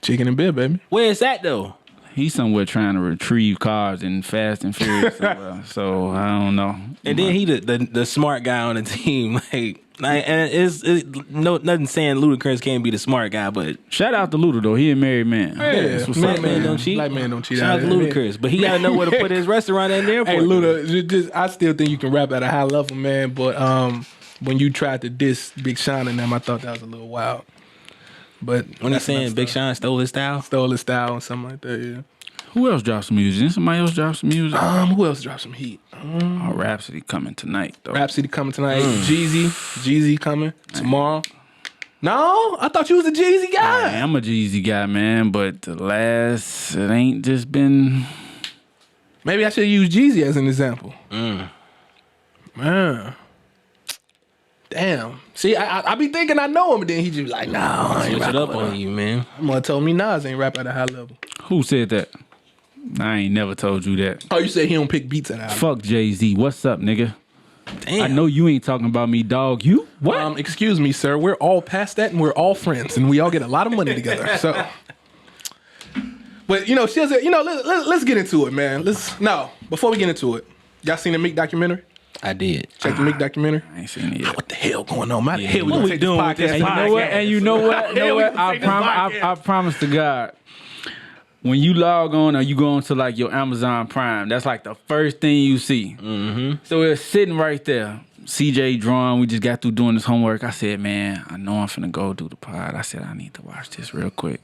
A: Chicken and beer, baby.
C: Where is that though?
B: He's somewhere trying to retrieve cars in Fast and Furious somewhere. So I don't know.
C: And then he the smart guy on the team, and it's nothing saying Ludacris can't be the smart guy, but
B: Shout out to Luda though. He a married man.
A: Yeah,
C: black man don't cheat.
A: Black man don't cheat.
C: Shout out to Ludacris, but he gotta know where to put his restaurant in the airport.
A: Hey, Luda, I still think you can rap at a high level, man. But when you tried to diss Big Sean and them, I thought that was a little wild. But
C: when he's saying Big Sean stole his style,
A: and something like that, yeah.
B: Who else dropped some music? Didn't somebody else drop some music?
A: Who else dropped some heat?
B: Rhapsody coming tonight though.
A: Rhapsody coming tonight. Jeezy coming tomorrow. No, I thought you was a Jeezy guy.
B: I'm a Jeezy guy, man, but it ain't just been.
A: Maybe I should use Jeezy as an example. Man. Damn. See, I be thinking I know him, but then he just like, nah, I ain't
C: switch it up
A: rapping with
C: on
A: him.
C: you, man.
A: Someone told me Nas ain't rap at a high level.
B: Who said that? I ain't never told you that.
A: Oh, you said he don't pick beats at a high level.
B: Fuck Jay-Z. What's up, nigga?
C: Damn.
B: I know you ain't talking about me, dog. You? What?
A: Excuse me, sir. We're all past that, and we're all friends, and we all get a lot of money together. So, but let's get into it, man. Before we get into it, y'all seen the Meek documentary?
C: I did.
A: Check the Meek documentary.
B: I ain't seen it yet.
A: What the hell going on, man? Hell,
C: what we doing with this podcast?
B: And you know what? I promise to God, when you log on or you go onto like your Amazon Prime, that's like the first thing you see. Mm-hmm. So it's sitting right there. CJ drawing. We just got through doing this homework. I said, man, I know I'm finna go do the pod. I said, I need to watch this real quick.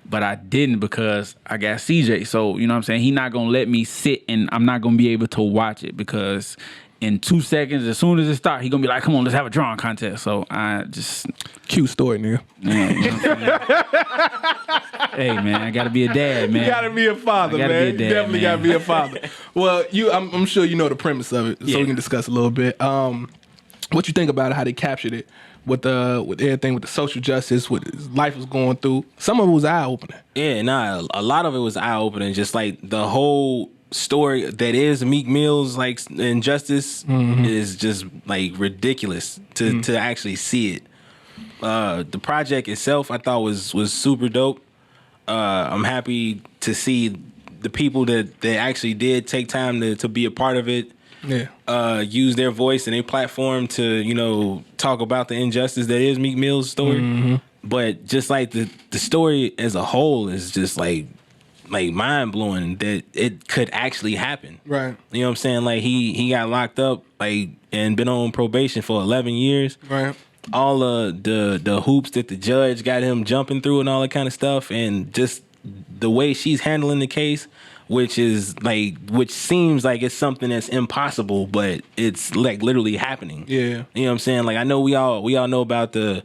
B: But I didn't because I got CJ. So, you know what I'm saying? He not going to let me sit and I'm not going to be able to watch it because in 2 seconds, as soon as it starts, he going to be like, come on, let's have a drawing contest. So I just...
A: Cute story, nigga.
B: Man, you know what I'm saying? Hey, man, I got to be a dad, man.
A: You gotta be a father, man.
B: Be a dad,
A: You definitely
B: man.
A: gotta be a father. Well, I'm sure you know the premise of it, so
B: Yeah.
A: we can discuss a little bit. What you think about it? How they captured it with everything, with the social justice, what his life was going through. Some of it was eye opening.
C: Yeah, nah, a lot of it was eye opening. Just like the whole story that is Meek Mill's like injustice is just like ridiculous to actually see it. The project itself, I thought was super dope. I'm happy to see the people that actually did take time to be a part of it.
A: Yeah.
C: Use their voice and their platform to talk about the injustice that is Meek Mill's story. But just like the story as a whole is just like mind blowing that it could actually happen.
A: Right.
C: You know what I'm saying? Like he got locked up and been on probation for 11 years.
A: Right.
C: All the hoops that the judge got him jumping through and all that kind of stuff, and just the way she's handling the case, which seems like it's something that's impossible, but it's like literally happening.
A: Yeah.
C: You know what I'm saying? Like, I know we all know about the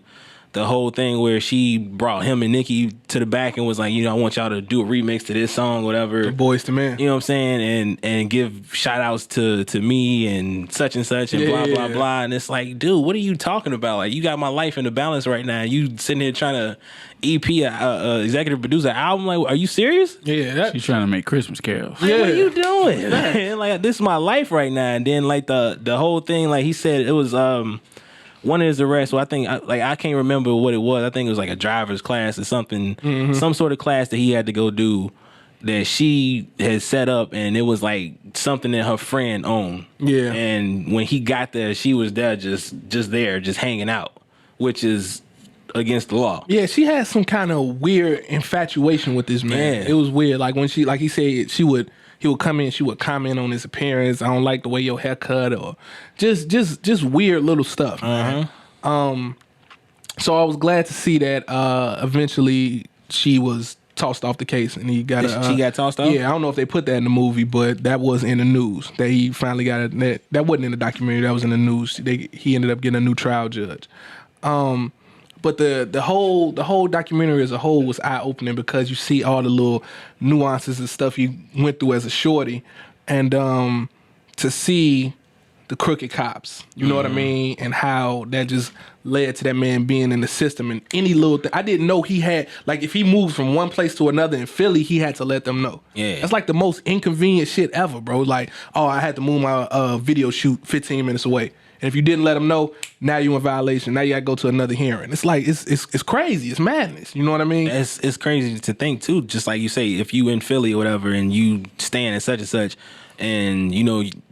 C: whole thing where she brought him and Nicki to the back and was like, I want y'all to do a remix to this song, whatever.
A: The Boys to Men.
C: You know what I'm saying? And give shout outs to me and such and blah, blah, blah. And it's like, dude, what are you talking about? Like, you got my life in the balance right now. You sitting here trying to EP a executive producer album. Like, are you serious?
A: Yeah.
B: She's trying to make Christmas carols.
C: Like, what are you doing? Man? Like, this is my life right now. And then like the whole thing, like he said, it was one of his arrests. Well, I think I can't remember what it was. I think it was like a driver's class or something, some sort of class that he had to go do that she had set up, and it was like something that her friend owned.
A: Yeah.
C: And when he got there, she was there just there, just hanging out, which is against the law.
A: Yeah, she had some kind of weird infatuation with this man.
C: Yeah.
A: It was weird. Like when he said he would come in, she would comment on his appearance. I don't like the way your hair cut, or just weird little stuff. Man. So I was glad to see that eventually she was tossed off the case, and he got
C: she got tossed off?
A: Yeah, I don't know if they put that in the movie, but that was in the news that he finally got it. That wasn't in the documentary. That was in the news. He ended up getting a new trial judge. But the whole documentary as a whole was eye opening because you see all the little nuances and stuff you went through as a shorty, and to see the crooked cops, you know what I mean, and how that just led to that man being in the system, and any little thing. I didn't know he had, like, if he moved from one place to another in Philly, he had to let them know.
C: Yeah.
A: That's like the most inconvenient shit ever, bro. Like, oh, I had to move my video shoot 15 minutes away. And if you didn't let them know, now you in violation. Now you got to go to another hearing. It's like, it's crazy. It's madness. You know what I mean?
C: It's crazy to think, too. Just like you say, if you in Philly or whatever and you stand at such and such and,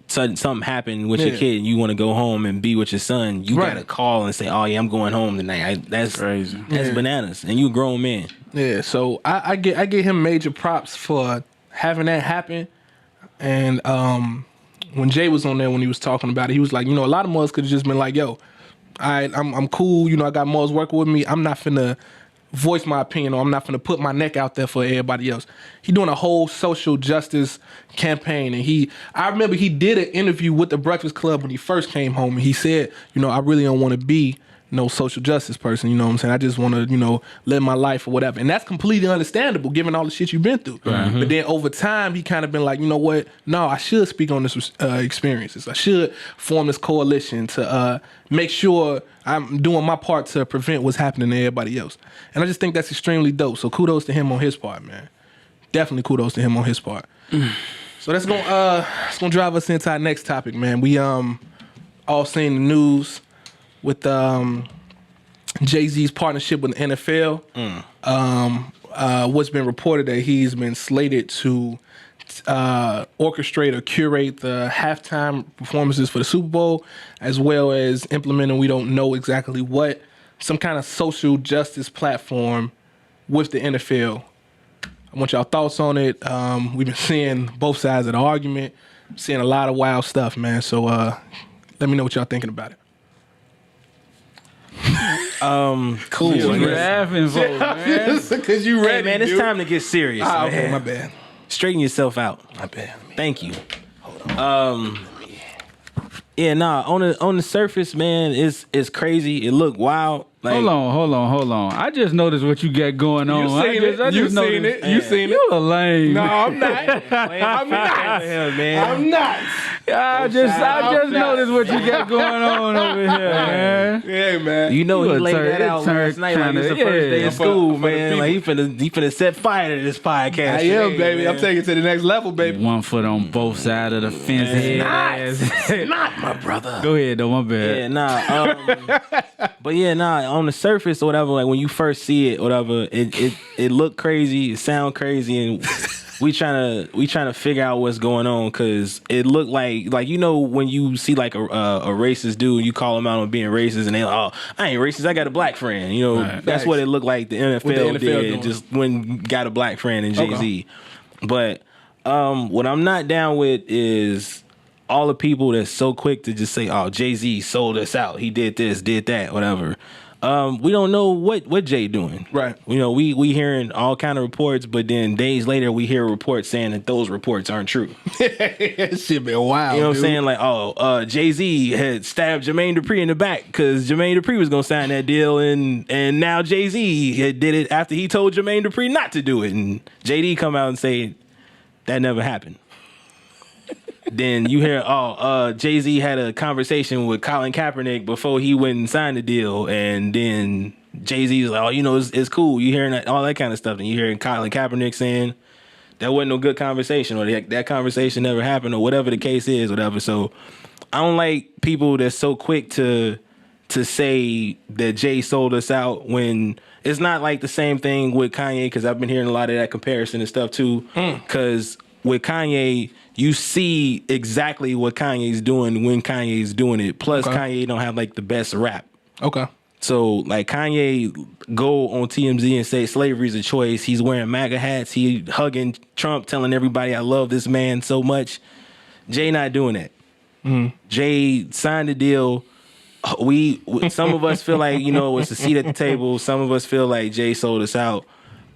C: something happened with your kid and you want to go home and be with your son, you got to call and say, oh, yeah, I'm going home tonight. That's crazy. That's bananas. And you a grown man.
A: Yeah, so I get him major props for having that happen. And when Jay was on there, when he was talking about it, he was like, a lot of mothers could have just been like, yo, I'm cool. I got mothers working with me. I'm not finna voice my opinion, or I'm not finna put my neck out there for everybody else. He doing a whole social justice campaign, and I remember he did an interview with the Breakfast Club when he first came home, and he said, I really don't want to be no social justice person, you know what I'm saying? I just want to, live my life or whatever. And that's completely understandable given all the shit you've been through. Mm-hmm. But then over time, he kind of been like, you know what? No, I should speak on this experiences. I should form this coalition to make sure I'm doing my part to prevent what's happening to everybody else. And I just think that's extremely dope. So kudos to him on his part, man. Definitely kudos to him on his part. So that's gonna drive us into our next topic, man. We all seen the news with Jay-Z's partnership with the NFL. What's been reported that he's been slated to orchestrate or curate the halftime performances for the Super Bowl, as well as implementing, we don't know exactly what, some kind of social justice platform with the NFL. I want y'all thoughts on it. We've been seeing both sides of the argument, seeing a lot of wild stuff, man. So let me know what y'all thinking about it.
C: Cool.
B: You're laughing for, man.
A: Because you ready,
C: hey, man, it's time to get serious.
A: Okay, my bad.
C: Straighten yourself out.
A: My bad.
C: Thank you. Hold on. On the surface, man, it's crazy. It looked wild. Like,
B: Hold on. I just noticed what you got going on.
A: You seen it.
B: You a lame.
A: No, I'm not. I'm not. I'm not.
B: I just noticed what you got going on over here, man.
A: Yeah, man.
C: he laid that out last night like it's the first day of school, man. Like he finna set fire to this podcast.
A: I am, baby. Man. I'm taking it to the next level, baby.
B: One foot on both sides of the fence.
C: It's not my brother.
B: Go ahead, though. My bad.
C: But on the surface or whatever, like when you first see it, whatever, it looked crazy, it sound crazy, and we trying to figure out what's going on, because it looked like when you see like a racist dude, you call him out on being racist, and they I ain't racist, I got a black friend. Right. That's what it looked like the NFL did, just when got a black friend in Jay-Z. Okay. But what I'm not down with is all the people that's so quick to just say, oh, Jay-Z sold us out, he did this, did that, whatever. We don't know what Jay doing.
A: Right.
C: You know, we hearing all kind of reports, but then days later we hear reports saying that those reports aren't true.
A: That shit been wild.
C: You know what
A: dude.
C: I'm saying? Like, Jay-Z had stabbed Jermaine Dupri in the back because Jermaine Dupri was gonna sign that deal, and now Jay-Z did it after he told Jermaine Dupri not to do it, and JD come out and say that never happened. Then you hear, Jay-Z had a conversation with Colin Kaepernick before he went and signed the deal, and then Jay-Z's like, it's cool. You hearing all that kind of stuff, and you hearing Colin Kaepernick saying that wasn't no good conversation, or that conversation never happened, or whatever the case is, whatever. So I don't like people that's so quick to say that Jay sold us out when it's not like the same thing with Kanye, because I've been hearing a lot of that comparison and stuff too. Because with Kanye, you see exactly what Kanye's doing when Kanye's doing it. Plus, Kanye don't have like the best rap.
A: Okay.
C: So like Kanye go on TMZ and say slavery's a choice. He's wearing MAGA hats. He hugging Trump, telling everybody I love this man so much. Jay not doing that. Jay signed the deal. Some of us feel like, it's a seat at the table. Some of us feel like Jay sold us out.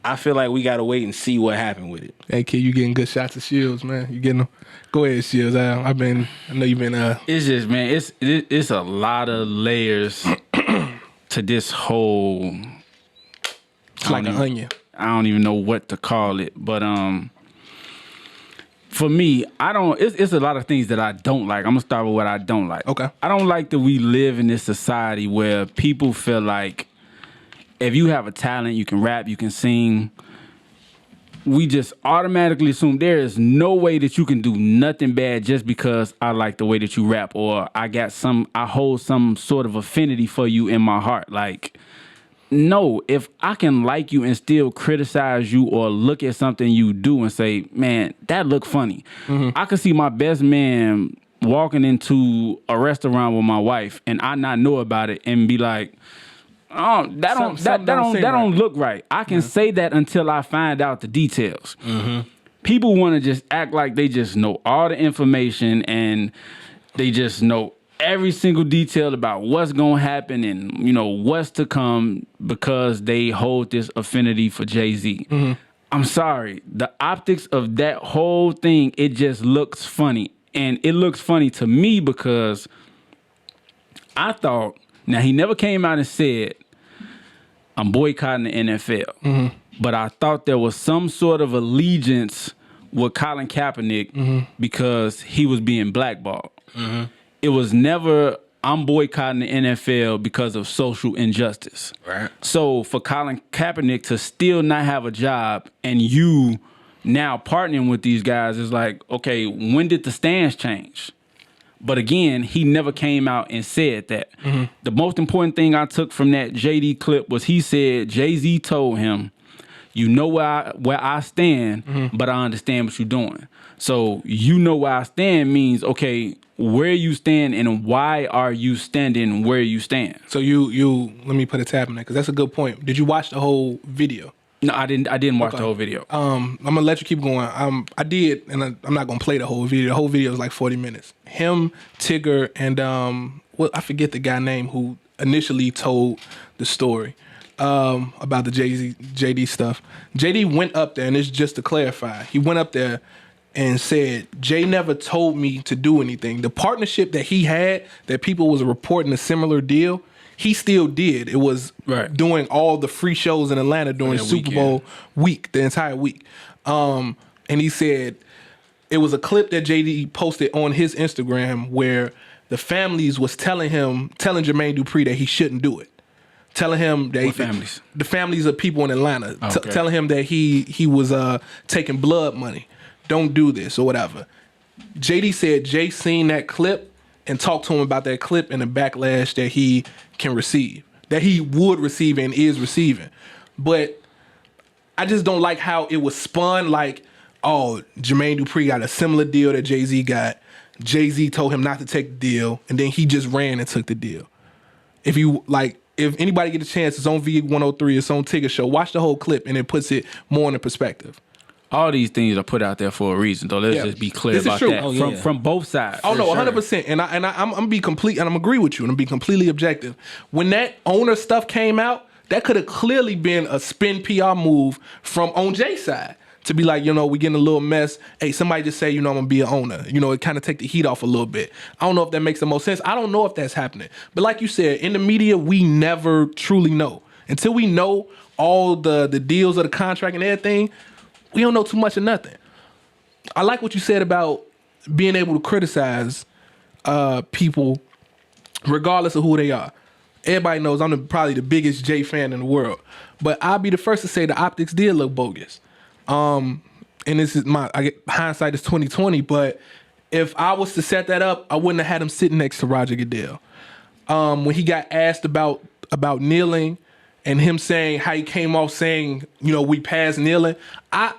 C: I feel like we got to wait and see what happened with it.
A: Hey, kid, you getting good shots of Shields, man. You getting them? Go ahead, Shields. I know you've been.
B: It's just, man, it's a lot of layers to this whole.
A: It's like an onion.
B: I don't even know what to call it, but for me, it's a lot of things that I don't like. I'm gonna start with what I don't like.
A: Okay.
B: I don't like that we live in this society where people feel like if you have a talent, you can rap, you can sing, we just automatically assume there is no way that you can do nothing bad just because I like the way that you rap, or I hold some sort of affinity for you in my heart. Like, no, if I can like you and still criticize you or look at something you do and say, man, that look funny. I could see my best man walking into a restaurant with my wife and I not know about it and be like, oh, that don't look right. I can say that until I find out the details. People want to just act like they just know all the information and they just know every single detail about what's going to happen and, what's to come because they hold this affinity for Jay-Z. I'm sorry. The optics of that whole thing, it just looks funny. And it looks funny to me because I thought, now he never came out and said, I'm boycotting the NFL. But I thought there was some sort of allegiance with Colin Kaepernick because he was being blackballed. It was never, I'm boycotting the NFL because of social injustice.
C: Right.
B: So for Colin Kaepernick to still not have a job and you now partnering with these guys is like, okay, when did the stance change? But again, he never came out and said that. The most important thing I took from that JD clip was he said Jay-Z told him, you know where I stand, but I understand what you're doing. So you know where I stand means, okay, where you stand and why are you standing where you stand?
A: So you let me put a tab on that because that's a good point. Did you watch the whole video?
B: No, I didn't watch the whole video.
A: I'm gonna let you keep going. I did, and I'm not gonna play the whole video. The whole video is like 40 minutes. Him, Tigger, and I forget the guy name who initially told the story about the JD stuff. JD went up there, and it's just to clarify. He went up there and said, Jay never told me to do anything. The partnership that he had, that people was reporting a similar deal, he still did. It was doing all the free shows in Atlanta during Super Bowl week, the entire week. And he said it was a clip that JD posted on his Instagram where the families was telling Jermaine Dupri that he shouldn't do it. Telling him that
B: families?
A: The families of people in Atlanta, telling him that he was taking blood money. Don't do this or whatever. JD said Jay seen that clip and talked to him about that clip and the backlash that he can receive, that he would receive and is receiving. But I just don't like how it was spun like, oh, Jermaine Dupri got a similar deal that Jay-Z got. Jay-Z told him not to take the deal, and then he just ran and took the deal. If anybody get a chance, it's on V103, it's on Tigger Show. Watch the whole clip, and it puts it more into perspective.
B: all these things are put out there for a reason, though. Let's just be clear
A: This is
B: about
A: true.
B: that.
C: Oh,
B: From both sides.
A: Oh no, 100%. And I'm be complete, and I'm agree with you, and I'm be completely objective. When that owner stuff came out, that could have clearly been a spin PR move from on Jay's side to be like, we getting a little mess. Hey, somebody just say, I'm gonna be an owner. It kind of take the heat off a little bit. I don't know if that makes the most sense. I don't know if that's happening. But like you said, in the media, we never truly know until we know all the deals of the contract and everything. We don't know too much of nothing. I like what you said about being able to criticize people regardless of who they are. Everybody knows I'm probably the biggest Jay fan in the world. But I'll be the first to say the optics did look bogus. And this is hindsight is 2020, but if I was to set that up, I wouldn't have had him sitting next to Roger Goodell. When he got asked about kneeling and him saying how he came off saying, we passed kneeling, I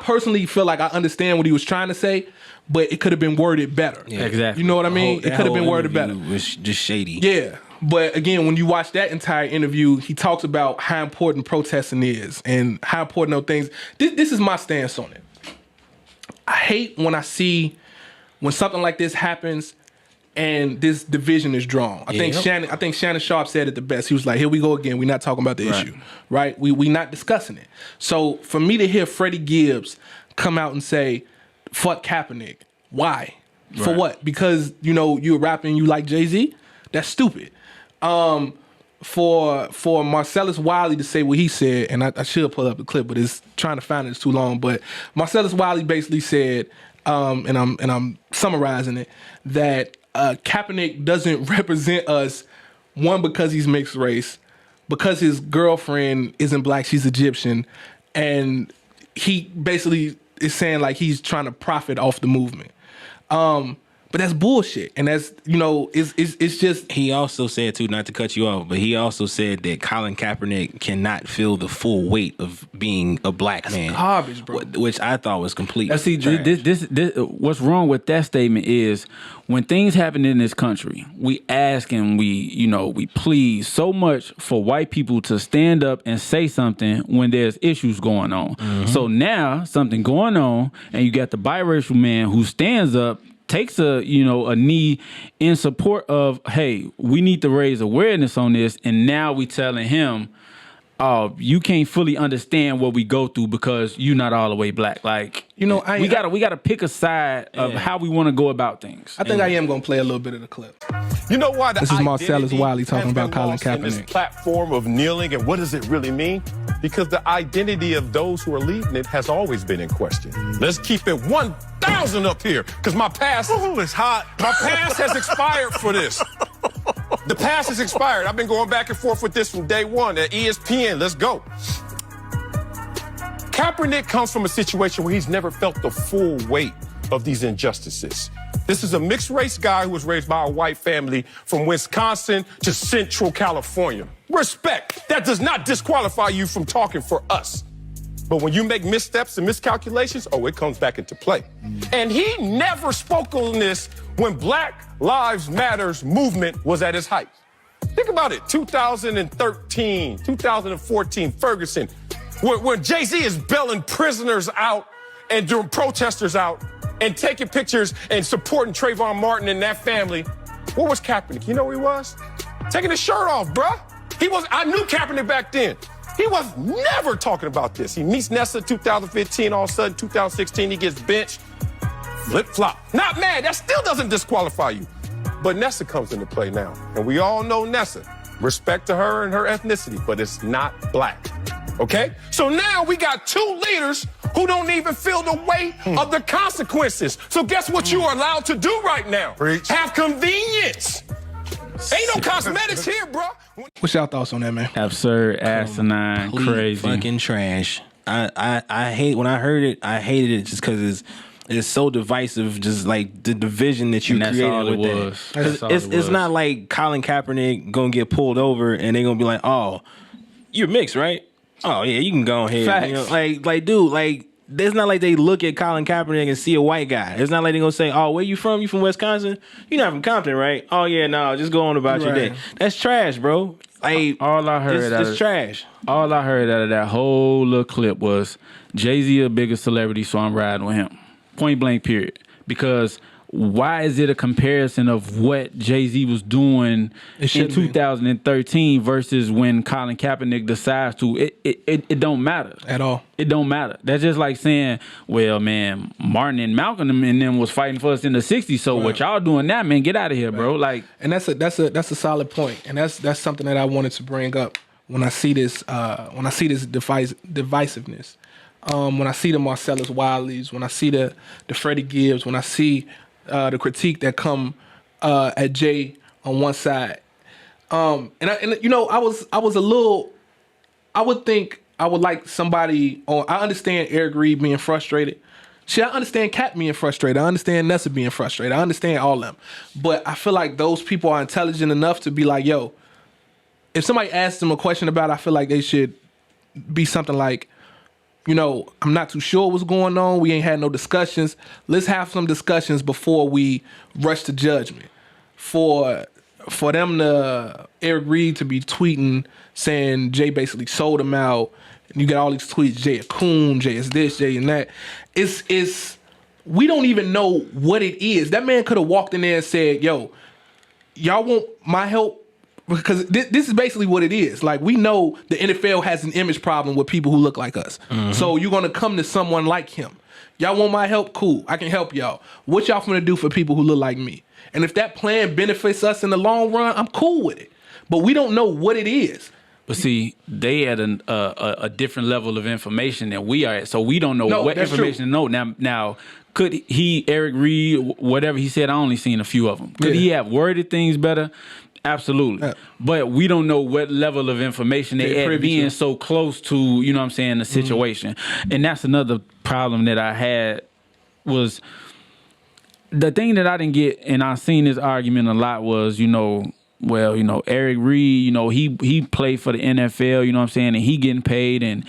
A: personally feel like I understand what he was trying to say, but it could have been worded better.
B: Yeah, exactly.
A: You know what I mean? It could have been worded better.
C: It was just shady.
A: Yeah. But again, when you watch that entire interview, he talks about how important protesting is and how important those things. This is my stance on it. I hate when I see when something like this happens and this division is drawn. I think Shannon Sharp said it the best. He was like, "Here we go again. We're not talking about the issue, right? We not discussing it." So for me to hear Freddie Gibbs come out and say, "Fuck Kaepernick," why? For what? Because you're rapping, you like Jay-Z? That's stupid. For Marcellus Wiley to say what he said, and I should pull up the clip, but it's trying to find it's too long. But Marcellus Wiley basically said, and I'm summarizing it, that Kaepernick doesn't represent us, one, because he's mixed race, because his girlfriend isn't black, she's Egyptian, and he basically is saying like he's trying to profit off the movement. But that's bullshit, and that's it's just.
C: He also said too, not to cut you off, but he also said that Colin Kaepernick cannot feel the full weight of being a black man.
A: Garbage, bro.
C: Which I thought was complete.
B: See, this what's wrong with that statement is when things happen in this country, we ask and we plead so much for white people to stand up and say something when there's issues going on. Mm-hmm. So now something going on, and you got the biracial man who stands up, takes a knee in support of, hey, we need to raise awareness on this, and now we telling him, you can't fully understand what we go through because you're not all the way black. Like, we gotta pick a side of how we want to go about things.
A: I think I am gonna play a little bit of the clip.
E: You know why?
A: This is Marcellus Wiley talking about Colin Kaepernick.
E: This platform of kneeling, and what does it really mean? Because the identity of those who are leading it has always been in question. Let's keep it 1,000 up here, because my past is hot. My past has expired for this. The past has expired. I've been going back and forth with this from day one at ESPN. Let's go. Kaepernick comes from a situation where he's never felt the full weight of these injustices. This is a mixed race guy who was raised by a white family from Wisconsin to Central California. Respect. That does not disqualify you from talking for us. But when you make missteps and miscalculations, it comes back into play. And he never spoke on this when Black Lives Matters movement was at its height. Think about it, 2013, 2014, Ferguson, when Jay-Z is bailing prisoners out and doing protesters out and taking pictures and supporting Trayvon Martin and that family. What was Kaepernick? You know who he was? Taking his shirt off, bruh. I knew Kaepernick back then. He was never talking about this. He meets Nessa 2015, all of a sudden 2016 he gets benched. Flip-flop. Not mad, that still doesn't disqualify you. But Nessa comes into play now. And we all know Nessa. Respect to her and her ethnicity, but it's not black. Okay? So now we got two leaders who don't even feel the weight of the consequences. So guess what you are allowed to do right now?
F: Preach.
E: Have convenience. Ain't no cosmetics here, bro.
A: What's y'all thoughts on that, man?
B: Absurd, asinine, crazy.
C: Fucking trash. I hate when I heard it. I hated it just because it's so divisive. Just like the division that you created
B: all it
C: with
B: was.
C: that. It's not like Colin Kaepernick gonna get pulled over and they gonna be like, "Oh, you're mixed, right? Oh yeah, you can go ahead."
A: Facts.
C: Dude, it's not like they look at Colin Kaepernick and see a white guy. It's not like they're going to say, "Oh, where you from? You from Wisconsin? You're not from Compton, right? Oh, yeah, no, just go on about your day." That's trash, bro. Like
B: All I heard
C: it's trash.
B: All I heard out of that whole little clip was Jay-Z a bigger celebrity, so I'm riding with him. Point blank, period. Because why is it a comparison of what Jay-Z was doing in 2013 versus when Colin Kaepernick decides to? It don't matter.
A: At all.
B: It don't matter. That's just like saying, well, man, Martin and Malcolm and them was fighting for us in the 60s, so what y'all doing now, man, get out of here, bro. Like,
A: and that's a solid point, and that's something that I wanted to bring up when I see this divisiveness. When I see the Marcellus Wiley's, when I see the Freddie Gibbs, when I see the critique that come at Jay on one side, I would like somebody on. I understand Eric Reed being frustrated. I understand Cat being frustrated. I understand Nessa being frustrated. I understand all of them, but I feel like those people are intelligent enough to be like, yo, if somebody asks them a question about it, I feel like they should be something like, I'm not too sure what's going on. We ain't had no discussions. Let's have some discussions before we rush to judgment. For them to, Eric Reed to be tweeting saying Jay basically sold him out. And you got all these tweets, Jay a coon, Jay is this, Jay and that. We don't even know what it is. That man could have walked in there and said, yo, y'all want my help? Because this is basically what it is. Like, we know the NFL has an image problem with people who look like us. Mm-hmm. So you're going to come to someone like him. Y'all want my help? Cool. I can help y'all. What y'all finna do for people who look like me? And if that plan benefits us in the long run, I'm cool with it. But we don't know what it is.
B: But see, they at a different level of information than we are at. So we don't know what information to know. Now, could Eric Reed, whatever he said, I only seen a few of them. Could he have worded things better? Absolutely. But we don't know what level of information they had being so close to, the situation. Mm-hmm. And that's another problem that I had was the thing that I didn't get, and I seen this argument a lot was, Eric Reed, he played for the NFL, and he getting paid, and,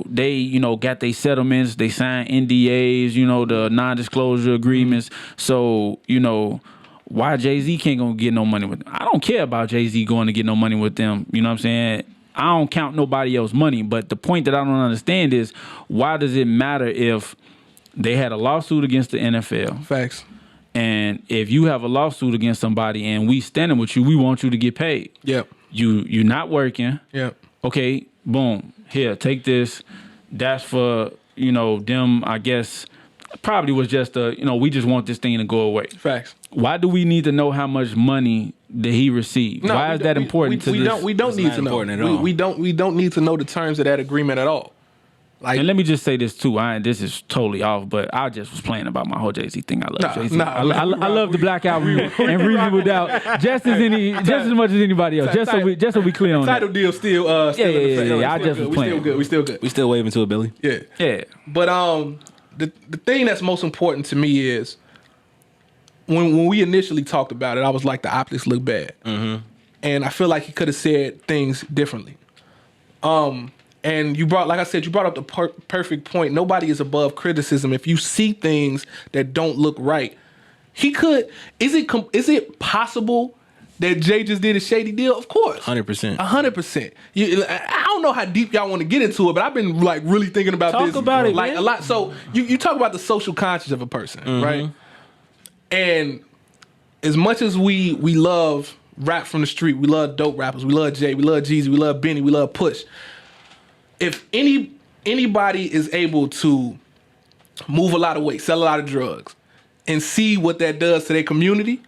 B: they, got their settlements, they signed NDAs, the non-disclosure agreements. So, why Jay-Z can't go get no money with them? I don't care about Jay-Z going to get no money with them. You know what I'm saying? I don't count nobody else's money. But the point that I don't understand is, why does it matter if they had a lawsuit against the NFL?
A: Facts.
B: And if you have a lawsuit against somebody and we standing with you, we want you to get paid.
A: Yep.
B: You're not working.
A: Yep.
B: Okay, boom. Here, take this. That's for, them, I guess, probably was just we just want this thing to go away.
A: Facts.
B: Why do we need to know how much money that he received? Why is that important to this?
A: We don't need to know. We don't need to know the terms of that agreement at all. Like,
B: and let me just say this too. This is totally off, but I just was playing about my whole Jay-Z thing. I love Jay-Z. I love the Black Album and Reason Without just as much as anybody else. Just so we clear on that.
A: Title deal still.
B: Yeah. I just was playing.
A: We still good.
C: We still waving to it, Billy.
B: Yeah.
A: But the thing that's most important to me is when we initially talked about it, I was like, the optics look bad, and I feel like he could have said things differently. And you brought up the perfect point. Nobody is above criticism. If you see things that don't look right, he could. Is it possible that Jay just did a shady deal? Of course,
C: 100%.
A: 100%. I don't know how deep y'all want to get into it, but I've been like really thinking about this.
B: Talk about it,
A: like
B: man.
A: a lot. So you talk about the social conscience of a person, right? And as much as we love rap from the street, we love dope rappers, we love Jay, we love Jeezy, we love Benny, we love Push. If anybody is able to move a lot of weight, sell a lot of drugs, and see what that does to their community,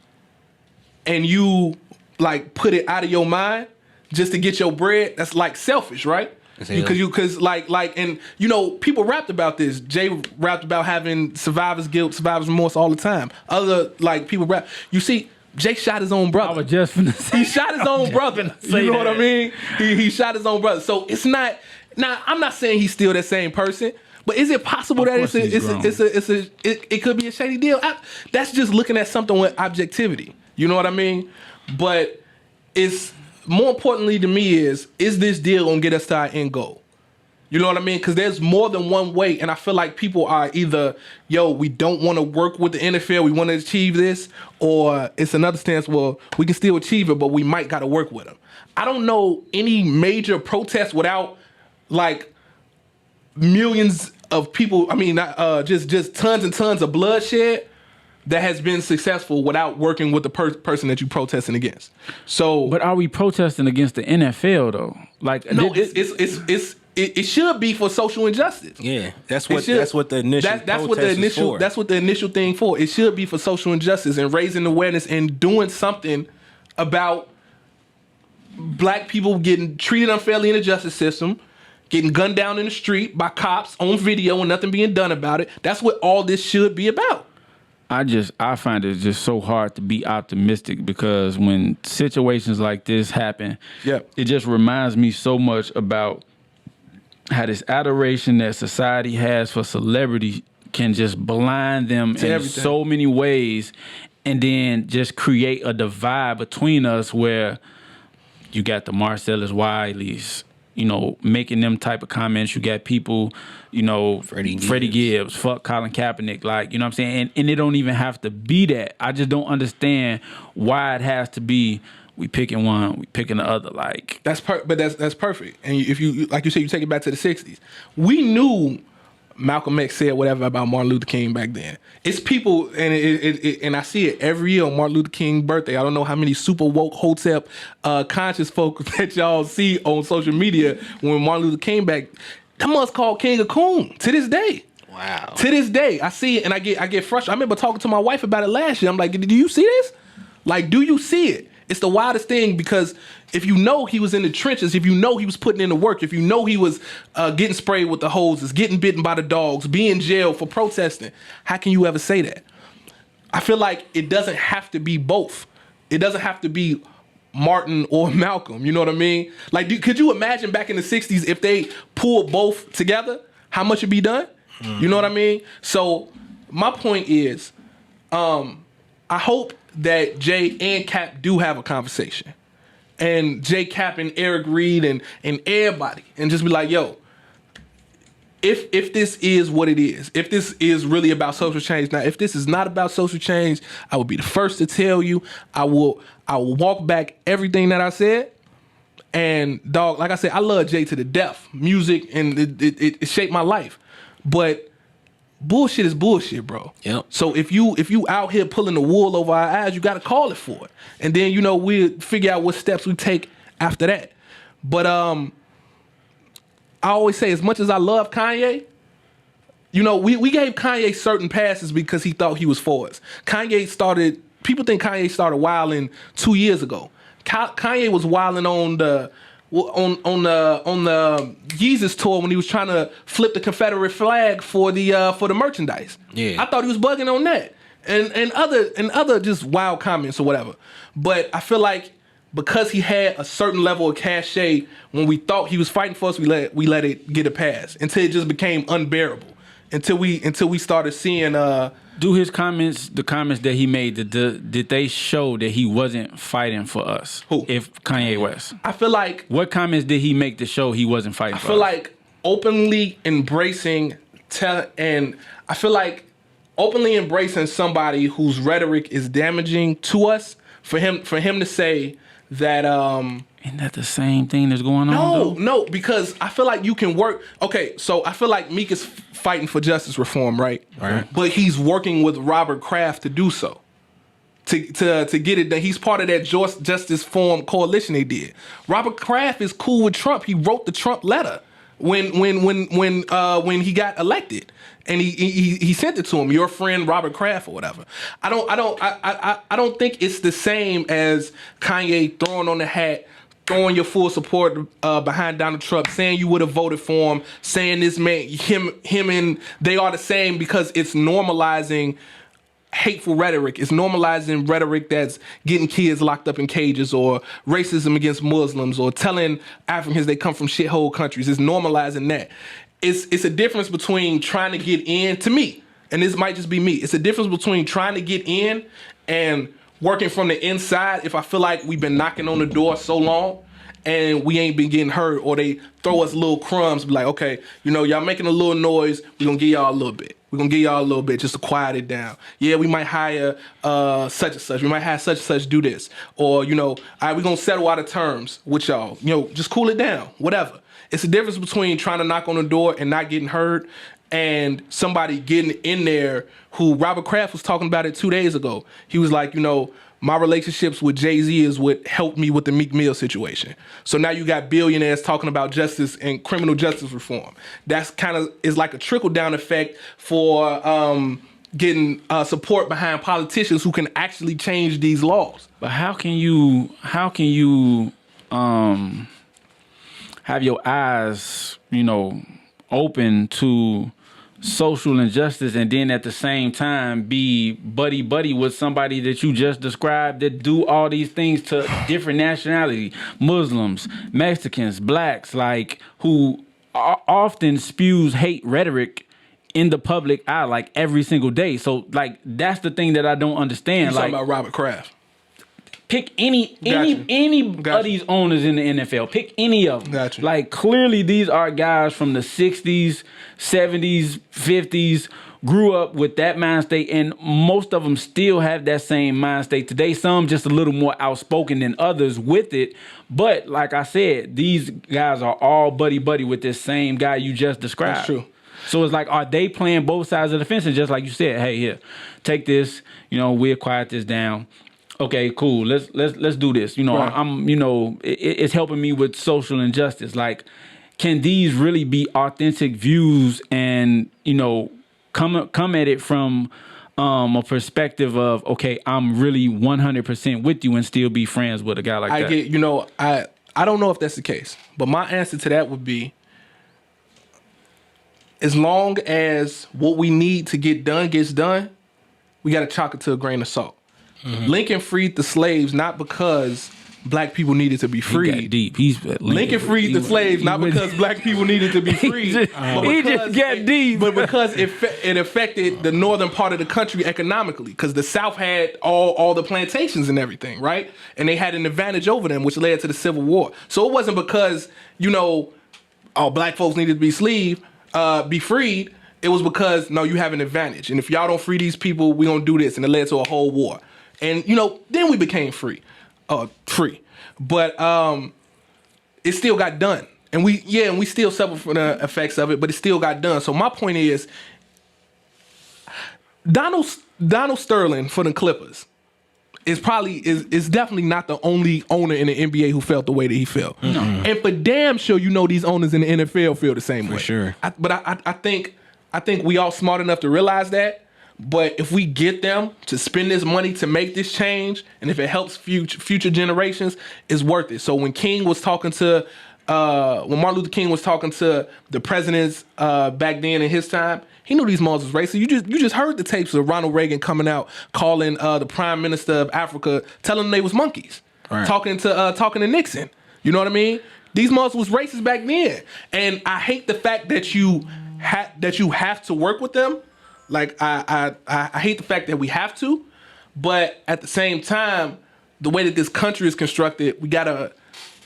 A: and you like put it out of your mind just to get your bread, that's like selfish, right? Because people rapped about this. Jay rapped about having survivor's guilt, survivor's remorse all the time. Other people rap. You see, Jay shot his own brother.
B: I was just finna say.
A: He shot his own brother. You know what I mean? He shot his own brother. So it's not. Now, I'm not saying he's still that same person, but is it possible that it could be a shady deal? That's just looking at something with objectivity. You know what I mean? But it's more importantly to me is this deal gonna get us to our end goal? You know what I mean? Because there's more than one way, and I feel like people are either, we don't want to work with the NFL, we want to achieve this, or it's another stance, well, we can still achieve it, but we might got to work with them. I don't know any major protest without, like, millions of people, just tons and tons of bloodshed that has been successful without working with the person that you protesting against. So,
B: but are we protesting against the NFL though? Like,
A: no, it should be for social injustice.
C: Yeah, that's what the initial
A: that's what the initial thing for. It should be for social injustice and raising awareness and doing something about black people getting treated unfairly in the justice system, getting gunned down in the street by cops on video and nothing being done about it. That's what all this should be about.
B: I find it just so hard to be optimistic because when situations like this happen, it just reminds me so much about how this adoration that society has for celebrity can just blind them in so many ways and then just create a divide between us where you got the Marcellus Wileys, making them type of comments. You got people, Freddie Gibbs, fuck Colin Kaepernick, like, you know what I'm saying? And it don't even have to be that. I just don't understand why it has to be we picking one, we picking the other. Like
A: that's perfect. And if you, like you said, you take it back to the 60s. We knew Malcolm X said whatever about Martin Luther King back then. It's people, and and I see it every year on Martin Luther King's birthday. I don't know how many super woke, hotep, conscious folk that y'all see on social media when Martin Luther King back. That must call King a coon to this day.
C: Wow.
A: To this day, I see it and I get frustrated. I remember talking to my wife about it last year. I'm like, do you see this? Like, do you see it? It's the wildest thing because if you know he was in the trenches, if you know he was putting in the work, if you know he was getting sprayed with the hoses, getting bitten by the dogs, being in jail for protesting, how can you ever say that? I feel like it doesn't have to be both. It doesn't have to be Martin or Malcolm. You know what I mean? Like, could you imagine back in the 60s if they pulled both together, how much would be done? Mm-hmm. You know what I mean? So my point is, I hope that Jay and Cap do have a conversation. And Jay, Cap, and Eric Reed and everybody. And just be like, yo, if this is what it is, if this is really about social change. Now, if this is not about social change, I will be the first to tell you. I will walk back everything that I said. And dog, like I said, I love Jay to the death. Music, and it shaped my life. But bullshit is bullshit, bro.
C: Yep.
A: So if you out here pulling the wool over our eyes, you got to call it for it. And then, we'll figure out what steps we take after that. But I always say, as much as I love Kanye, we gave Kanye certain passes because he thought he was for us. People think Kanye started wilding 2 years ago. Kanye was wilding on the Yeezus tour when he was trying to flip the Confederate flag for the merchandise.
C: Yeah.
A: I thought he was bugging on that. And other just wild comments or whatever. But I feel like because he had a certain level of cachet, when we thought he was fighting for us, we let it get a pass until it just became unbearable. Until we started seeing
B: do his comments, the comments that he made, did they show that he wasn't fighting for us?
A: Who?
B: If Kanye West.
A: I feel like...
B: What comments did he make to show he wasn't fighting for us?
A: I feel like openly embracing... I feel like openly embracing somebody whose rhetoric is damaging to us, for him to say that...
B: Isn't that the same thing that's going on?
A: No, because I feel like you can work... Okay, so I feel like Meek is fighting for justice reform, right?
C: Right.
A: But he's working with Robert Kraft to do so. To get it done. He's part of that Justice Forum coalition they did. Robert Kraft is cool with Trump. He wrote the Trump letter when he got elected. And he sent it to him, your friend Robert Kraft or whatever. I don't think it's the same as Kanye throwing on the hat, throwing your full support behind Donald Trump, saying you would have voted for him, saying this man, him and they are the same, because it's normalizing hateful rhetoric. It's normalizing rhetoric that's getting kids locked up in cages, or racism against Muslims, or telling Africans they come from shithole countries. It's normalizing that. It's a difference between trying to get in, to me, and this might just be me, it's a difference between trying to get in and working from the inside if I feel like we've been knocking on the door so long, and we ain't been getting hurt, or they throw us little crumbs, be like, okay, y'all making a little noise, we're gonna give y'all a little bit. We're gonna give y'all a little bit just to quiet it down. Yeah, we might hire such and such. We might have such and such do this. Or, all right, we're gonna settle out of terms with y'all. Just cool it down, whatever. It's the difference between trying to knock on the door and not getting heard and somebody getting in there who Robert Kraft was talking about it 2 days ago. He was like, my relationships with Jay-Z is what helped me with the Meek Mill situation. So now you got billionaires talking about justice and criminal justice reform. That's is like a trickle-down effect for getting support behind politicians who can actually change these laws.
B: But how can you have your eyes, open to social injustice and then at the same time be buddy with somebody that you just described that do all these things to different nationality, Muslims, Mexicans, blacks, like who often spews hate rhetoric in the public eye like every single day. So like that's the thing that I don't understand.
A: You're talking about Robert Kraft.
B: Pick any of these owners in the NFL. Pick any of them.
A: Gotcha.
B: Like clearly these are guys from the 60s, 70s, 50s, grew up with that mind state, and most of them still have that same mind state today. Some just a little more outspoken than others with it. But like I said, these guys are all buddy with this same guy you just described.
A: That's true.
B: So it's like, are they playing both sides of the fence? And just like you said, hey, here, take this, we'll quiet this down. Okay, cool. Let's do this.
A: Right.
B: I'm it's helping me with social injustice. Like, can these really be authentic views and come at it from a perspective of, okay, I'm really 100% with you and still be friends with a guy like that?
A: I don't know if that's the case, but my answer to that would be, as long as what we need to get done gets done, we got to chalk it to a grain of salt. Mm-hmm. Lincoln freed the slaves not because black people needed to be freed.
B: He got deep.
A: Lincoln freed the slaves not because black people needed to be freed.
B: He just got deep.
A: But because it affected the northern part of the country economically, because the South had all the plantations and everything, right? And they had an advantage over them, which led to the Civil War. So it wasn't because, black folks needed to be freed. It was because, no, you have an advantage. And if y'all don't free these people, we're going to do this. And it led to a whole war. And, then we became free. But it still got done. And we still suffer from the effects of it, but it still got done. So my point is, Donald Sterling for the Clippers is definitely not the only owner in the NBA who felt the way that he felt. Mm-hmm. And for damn sure, these owners in the NFL feel the same way.
C: For sure.
A: I think we all smart enough to realize that. But if we get them to spend this money to make this change, and if it helps future generations, it's worth it. So when Martin Luther King was talking to the presidents back then in his time, he knew these laws was racist. You just heard the tapes of Ronald Reagan coming out calling the Prime Minister of Africa, telling them they was monkeys, right. Talking to Nixon. You know what I mean? These laws was racist back then, and I hate the fact that you have to work with them. Like, I hate the fact that we have to, but at the same time, the way that this country is constructed, we got to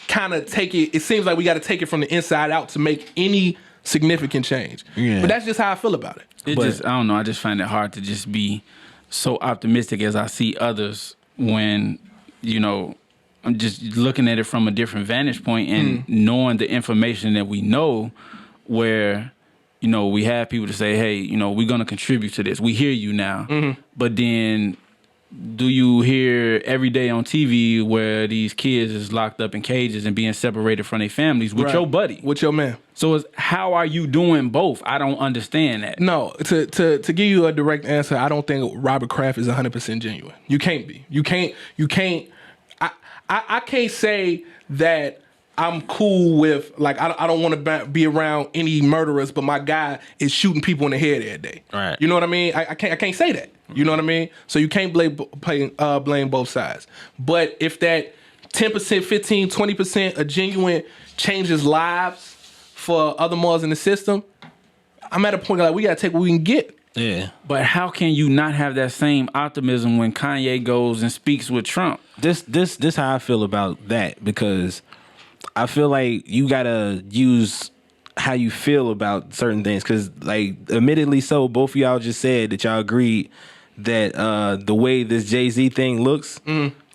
A: kind of take it. It seems like we got to take it from the inside out to make any significant change. Yeah. But that's just how I feel about it.
B: I don't know. I just find it hard to just be so optimistic as I see others when, I'm just looking at it from a different vantage point and knowing the information that we know where... we have people to say, hey, we're going to contribute to this. We hear you now. Mm-hmm. But then do you hear every day on TV where these kids is locked up in cages and being separated from their families with your buddy?
A: With your man.
B: So how are you doing both? I don't understand that.
A: No, to give you a direct answer, I don't think Robert Kraft is 100% genuine. You can't be. You can't. I can't say that I'm cool with, like, I don't want to be around any murderers, but my guy is shooting people in the head every day.
C: Right.
A: You know what I mean? I can't say that. You know what I mean? So you can't blame both sides. But if that 10%, 15, 20% of genuine changes lives for other morals in the system, I'm at a point like we got to take what we can get.
C: Yeah.
B: But how can you not have that same optimism when Kanye goes and speaks with Trump?
C: This how I feel about that, because I feel like you gotta use how you feel about certain things, because like, admittedly, so both of y'all just said that y'all agreed that the way this Jay-Z thing looks,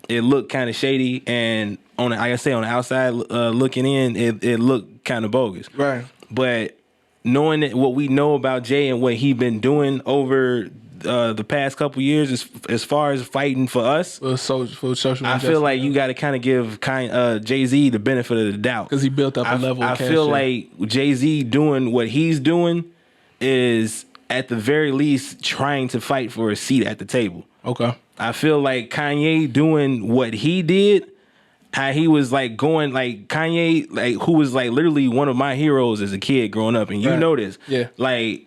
C: it looked kind of shady, and on the, like I say, on the outside looking in, it looked kind of bogus.
A: Right.
C: But knowing that what we know about Jay and what he been doing over the past couple years, as far as fighting for us,
A: for social
C: I
A: injustice,
C: feel like you got to kind of give Jay-Z the benefit of the doubt,
A: because he built up a level of
C: I
A: cash
C: feel
A: in.
C: like Jay-Z doing what he's doing is at the very least trying to fight for a seat at the table.
A: Okay.
C: I feel like Kanye doing what he did, how he was like going, like Kanye, like who was like literally one of my heroes as a kid growing up, and you know this.
A: Yeah.
C: Like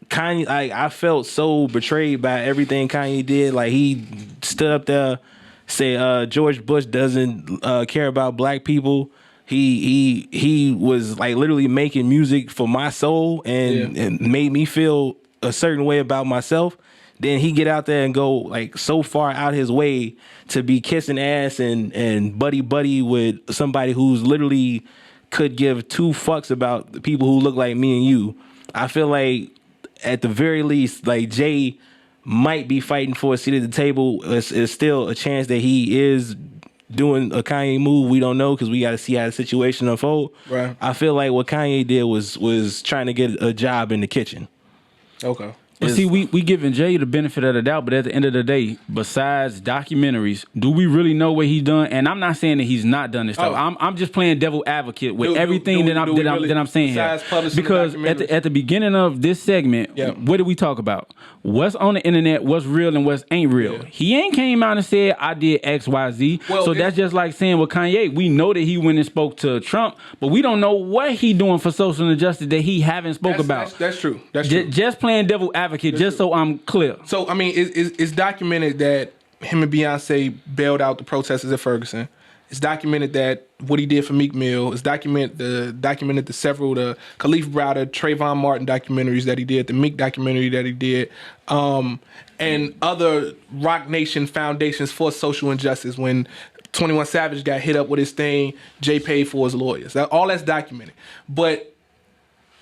C: Kanye, like I felt so betrayed by everything Kanye did. Like he stood up there, said George Bush doesn't care about black people. He was like literally making music for my soul and made me feel a certain way about myself. Then he get out there and go like so far out his way to be kissing ass and buddy with somebody who's literally could give two fucks about the people who look like me and you. I feel like at the very least, like Jay might be fighting for a seat at the table. It's still a chance that he is doing a Kanye move. We don't know, because we got to see how the situation unfold.
A: Right.
C: I feel like what Kanye did was trying to get a job in the kitchen.
A: Okay.
B: But see, we giving Jay the benefit of the doubt, but at the end of the day, besides documentaries, do we really know what he's done? And I'm not saying that he's not done this stuff. I'm just playing devil advocate with everything that I'm saying here. Because at the beginning of this segment, what did we talk about? What's on the internet, what's real and what's ain't real. Yeah. He ain't came out and said, I did X, Y, Z. Well, so that's just like saying with Kanye, we know that he went and spoke to Trump, but we don't know what he doing for social injustice that he haven't spoke about.
A: That's true. That's true.
B: Just playing devil advocate, that's just true. So I'm clear.
A: So, I mean, it's documented that him and Beyonce bailed out the protesters at Ferguson. It's documented that what he did for Meek Mill. It's documented the several Khalif Browder, Trayvon Martin documentaries that he did, the Meek documentary that he did, and other Rock Nation foundations for social injustice. When 21 Savage got hit up with his thing, Jay paid for his lawyers. All that's documented. But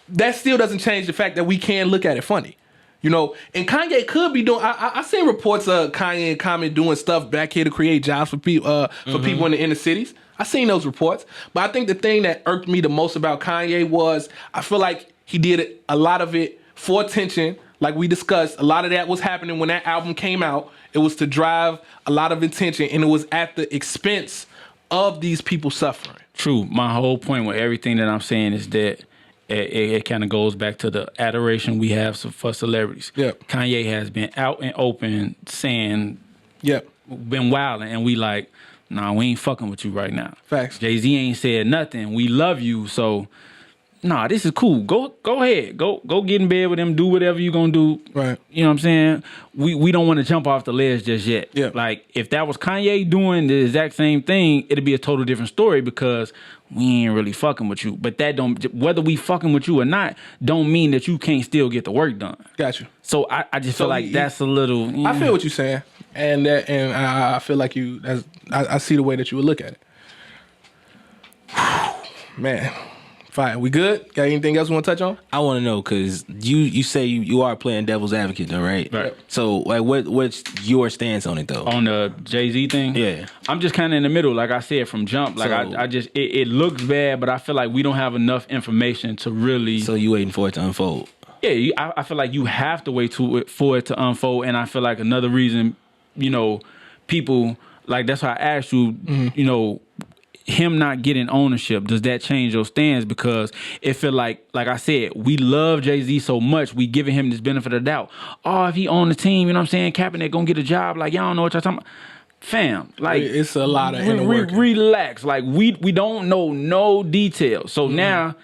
A: that still doesn't change the fact that we can look at it funny. You know, and Kanye could be doing. I see reports of Kanye and Common doing stuff back here to create jobs for people people in the inner cities. I seen those reports, but I think the thing that irked me the most about Kanye was I feel like he did a lot of it for attention. Like we discussed, a lot of that was happening when that album came out. It was to drive a lot of attention, and it was at the expense of these people suffering.
B: True. My whole point with everything that I'm saying is that it kind of goes back to the adoration we have for celebrities.
A: Yep.
B: Kanye has been out and open saying, been wilding, and we like, nah, we ain't fucking with you right now.
A: Facts.
B: Jay-Z ain't said nothing. We love you, so nah, this is cool. Go ahead. Go get in bed with him. Do whatever you gonna do.
A: Right.
B: You know what I'm saying? We don't want to jump off the ledge just yet.
A: Yeah.
B: Like if that was Kanye doing the exact same thing, it'd be a total different story because we ain't really fucking with you. But that don't, whether we fucking with you or not, don't mean that you can't still get the work done.
A: Got you.
B: So I just feel like that's a little.
A: I feel what you're saying, and I feel like you. I see the way that you would look at it. Man. Fine. We good? Got anything else you want to touch on?
C: I want to know, because you say you are playing devil's advocate though, right?
B: Right.
C: So like what's your stance on it though?
B: On the Jay-Z thing?
C: Yeah.
B: I'm just kind of in the middle, like I said, from jump. Like
C: So,
B: I just, it looks bad, but I feel like we don't have enough information to really.
C: So you waiting for it to unfold?
B: Yeah, I feel like you have to wait for it to unfold. And I feel like another reason, people, like that's why I asked you, him not getting ownership, does that change your stance? Because it feel like I said, we love Jay-Z so much, we giving him this benefit of the doubt. Oh, if he on the team, you know what I'm saying, Kaepernick gonna get a job, like y'all don't know what y'all talking about. Fam, like
A: it's a lot of inner work.
B: Relax. Like we don't know no details. So now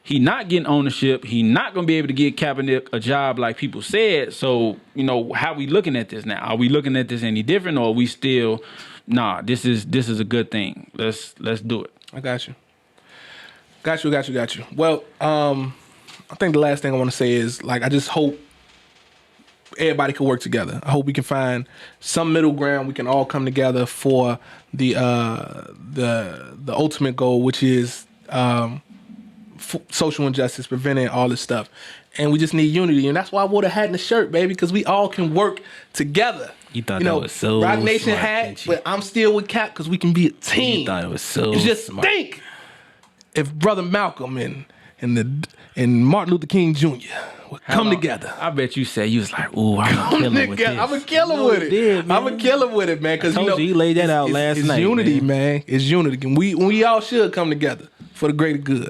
B: he not getting ownership. He not gonna be able to get Kaepernick a job like people said. So, how we looking at this now? Are we looking at this any different, or are we still nah, this is a good thing. Let's do it.
A: I got you. Got you. Well, I think the last thing I want to say is, like, I just hope everybody can work together. I hope we can find some middle ground. We can all come together for the ultimate goal, which is social injustice, preventing all this stuff. And we just need unity, and that's why I wore the hat and the shirt, baby, because we all can work together.
C: You thought that was so
A: Rock Nation
C: smart,
A: hat,
C: didn't you?
A: but I'm still with Cap because we can be a team.
C: You thought it was so
A: You just
C: smart.
A: think if Brother Malcolm and Martin Luther King Jr. would come together.
B: I bet you said you was like, "Ooh, I'm gonna kill him with this."
A: I'm gonna kill him with it.
C: did, man.
A: I'm gonna kill him with it, man. Because
C: I told you he laid that out last
A: it's
C: night,
A: unity,
C: man.
A: It's unity. And we all should come together for the greater good.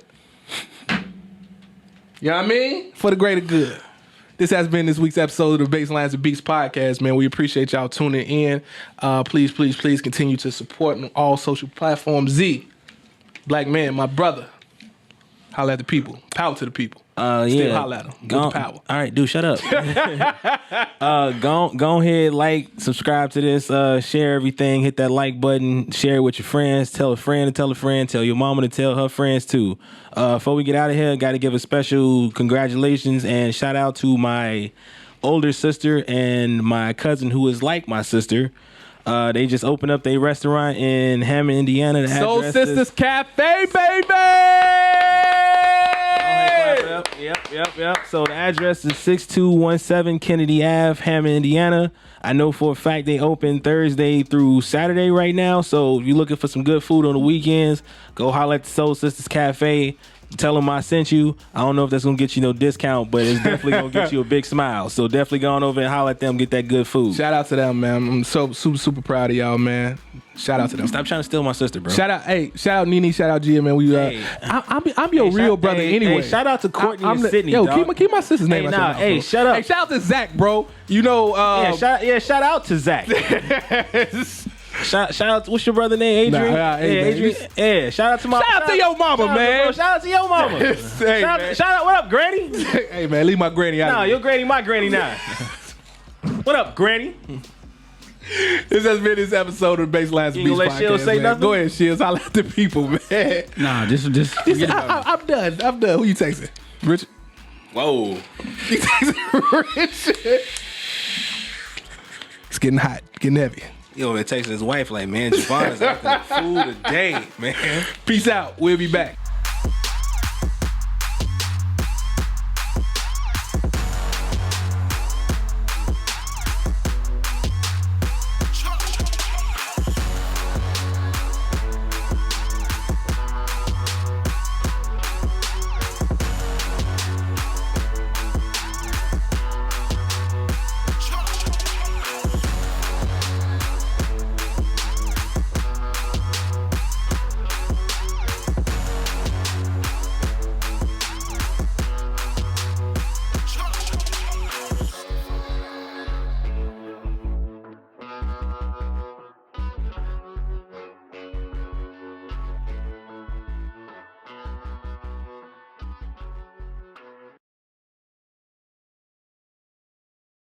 A: You know what I mean? For the greater good. This has been this week's episode of the Baselines and Beats podcast, man. We appreciate y'all tuning in. Please continue to support on all social platforms. Z, Black Man, my brother. Holla at the people. Power to the people. Still holla at them. With the power.
C: All right, dude, shut up. Go ahead, like, subscribe to this, share everything, hit that like button, share it with your friends, tell a friend to tell a friend, tell your mama to tell her friends too. Before we get out of here, got to give a special congratulations and shout out to my older sister and my cousin who is like my sister. They just opened up their restaurant in Hammond, Indiana. The
A: Soul
C: address
A: Sisters
C: is-
A: Cafe, baby!
C: Yep. So the address is 6217 Kennedy Ave, Hammond, Indiana. I know for a fact they open Thursday through Saturday right now. So if you're looking for some good food on the weekends, go holler at the Soul Sisters Cafe. Tell them I sent you. I don't know if that's going to get you no discount, but it's definitely going to get you a big smile. So definitely go on over and holler at them, get that good food.
A: Shout out to them, man. I'm so super proud of y'all, man. Shout out to them.
C: Stop trying to steal my sister, bro.
A: Shout out Nene, shout out Gia, man. We I'm your real brother anyway.
C: Hey, shout out to Courtney and Sydney,
A: Yo,
C: dog.
A: keep my sister's name.
C: Hey,
A: out your
C: nah,
A: mouth,
C: hey,
A: bro.
C: shut up.
A: Hey, shout out to Zach, bro. You know,
C: shout out to Zach. Shout out to, what's your brother name? Adrian? Adrian. Yeah, shout out to my
A: Shout out to your mama, man.
C: Shout out to your mama.
A: Hey, man.
C: Shout out, what up, Granny?
A: Hey, man, leave my granny out.
C: No, your granny, my granny now. What up, Granny?
A: This has been this episode of the Baselines Beats
C: You gonna let
A: podcast,
C: Shields say
A: man.
C: nothing?
A: Go ahead, Shields. Holla at the people, man.
B: Nah, just forget about it.
A: I'm done. Who you texting? Richard?
C: Whoa.
A: You texting Richard? It's getting hot, getting heavy.
C: Yo, it takes his wife like, man, Javon is acting a fool today, man.
A: Peace out. We'll be back.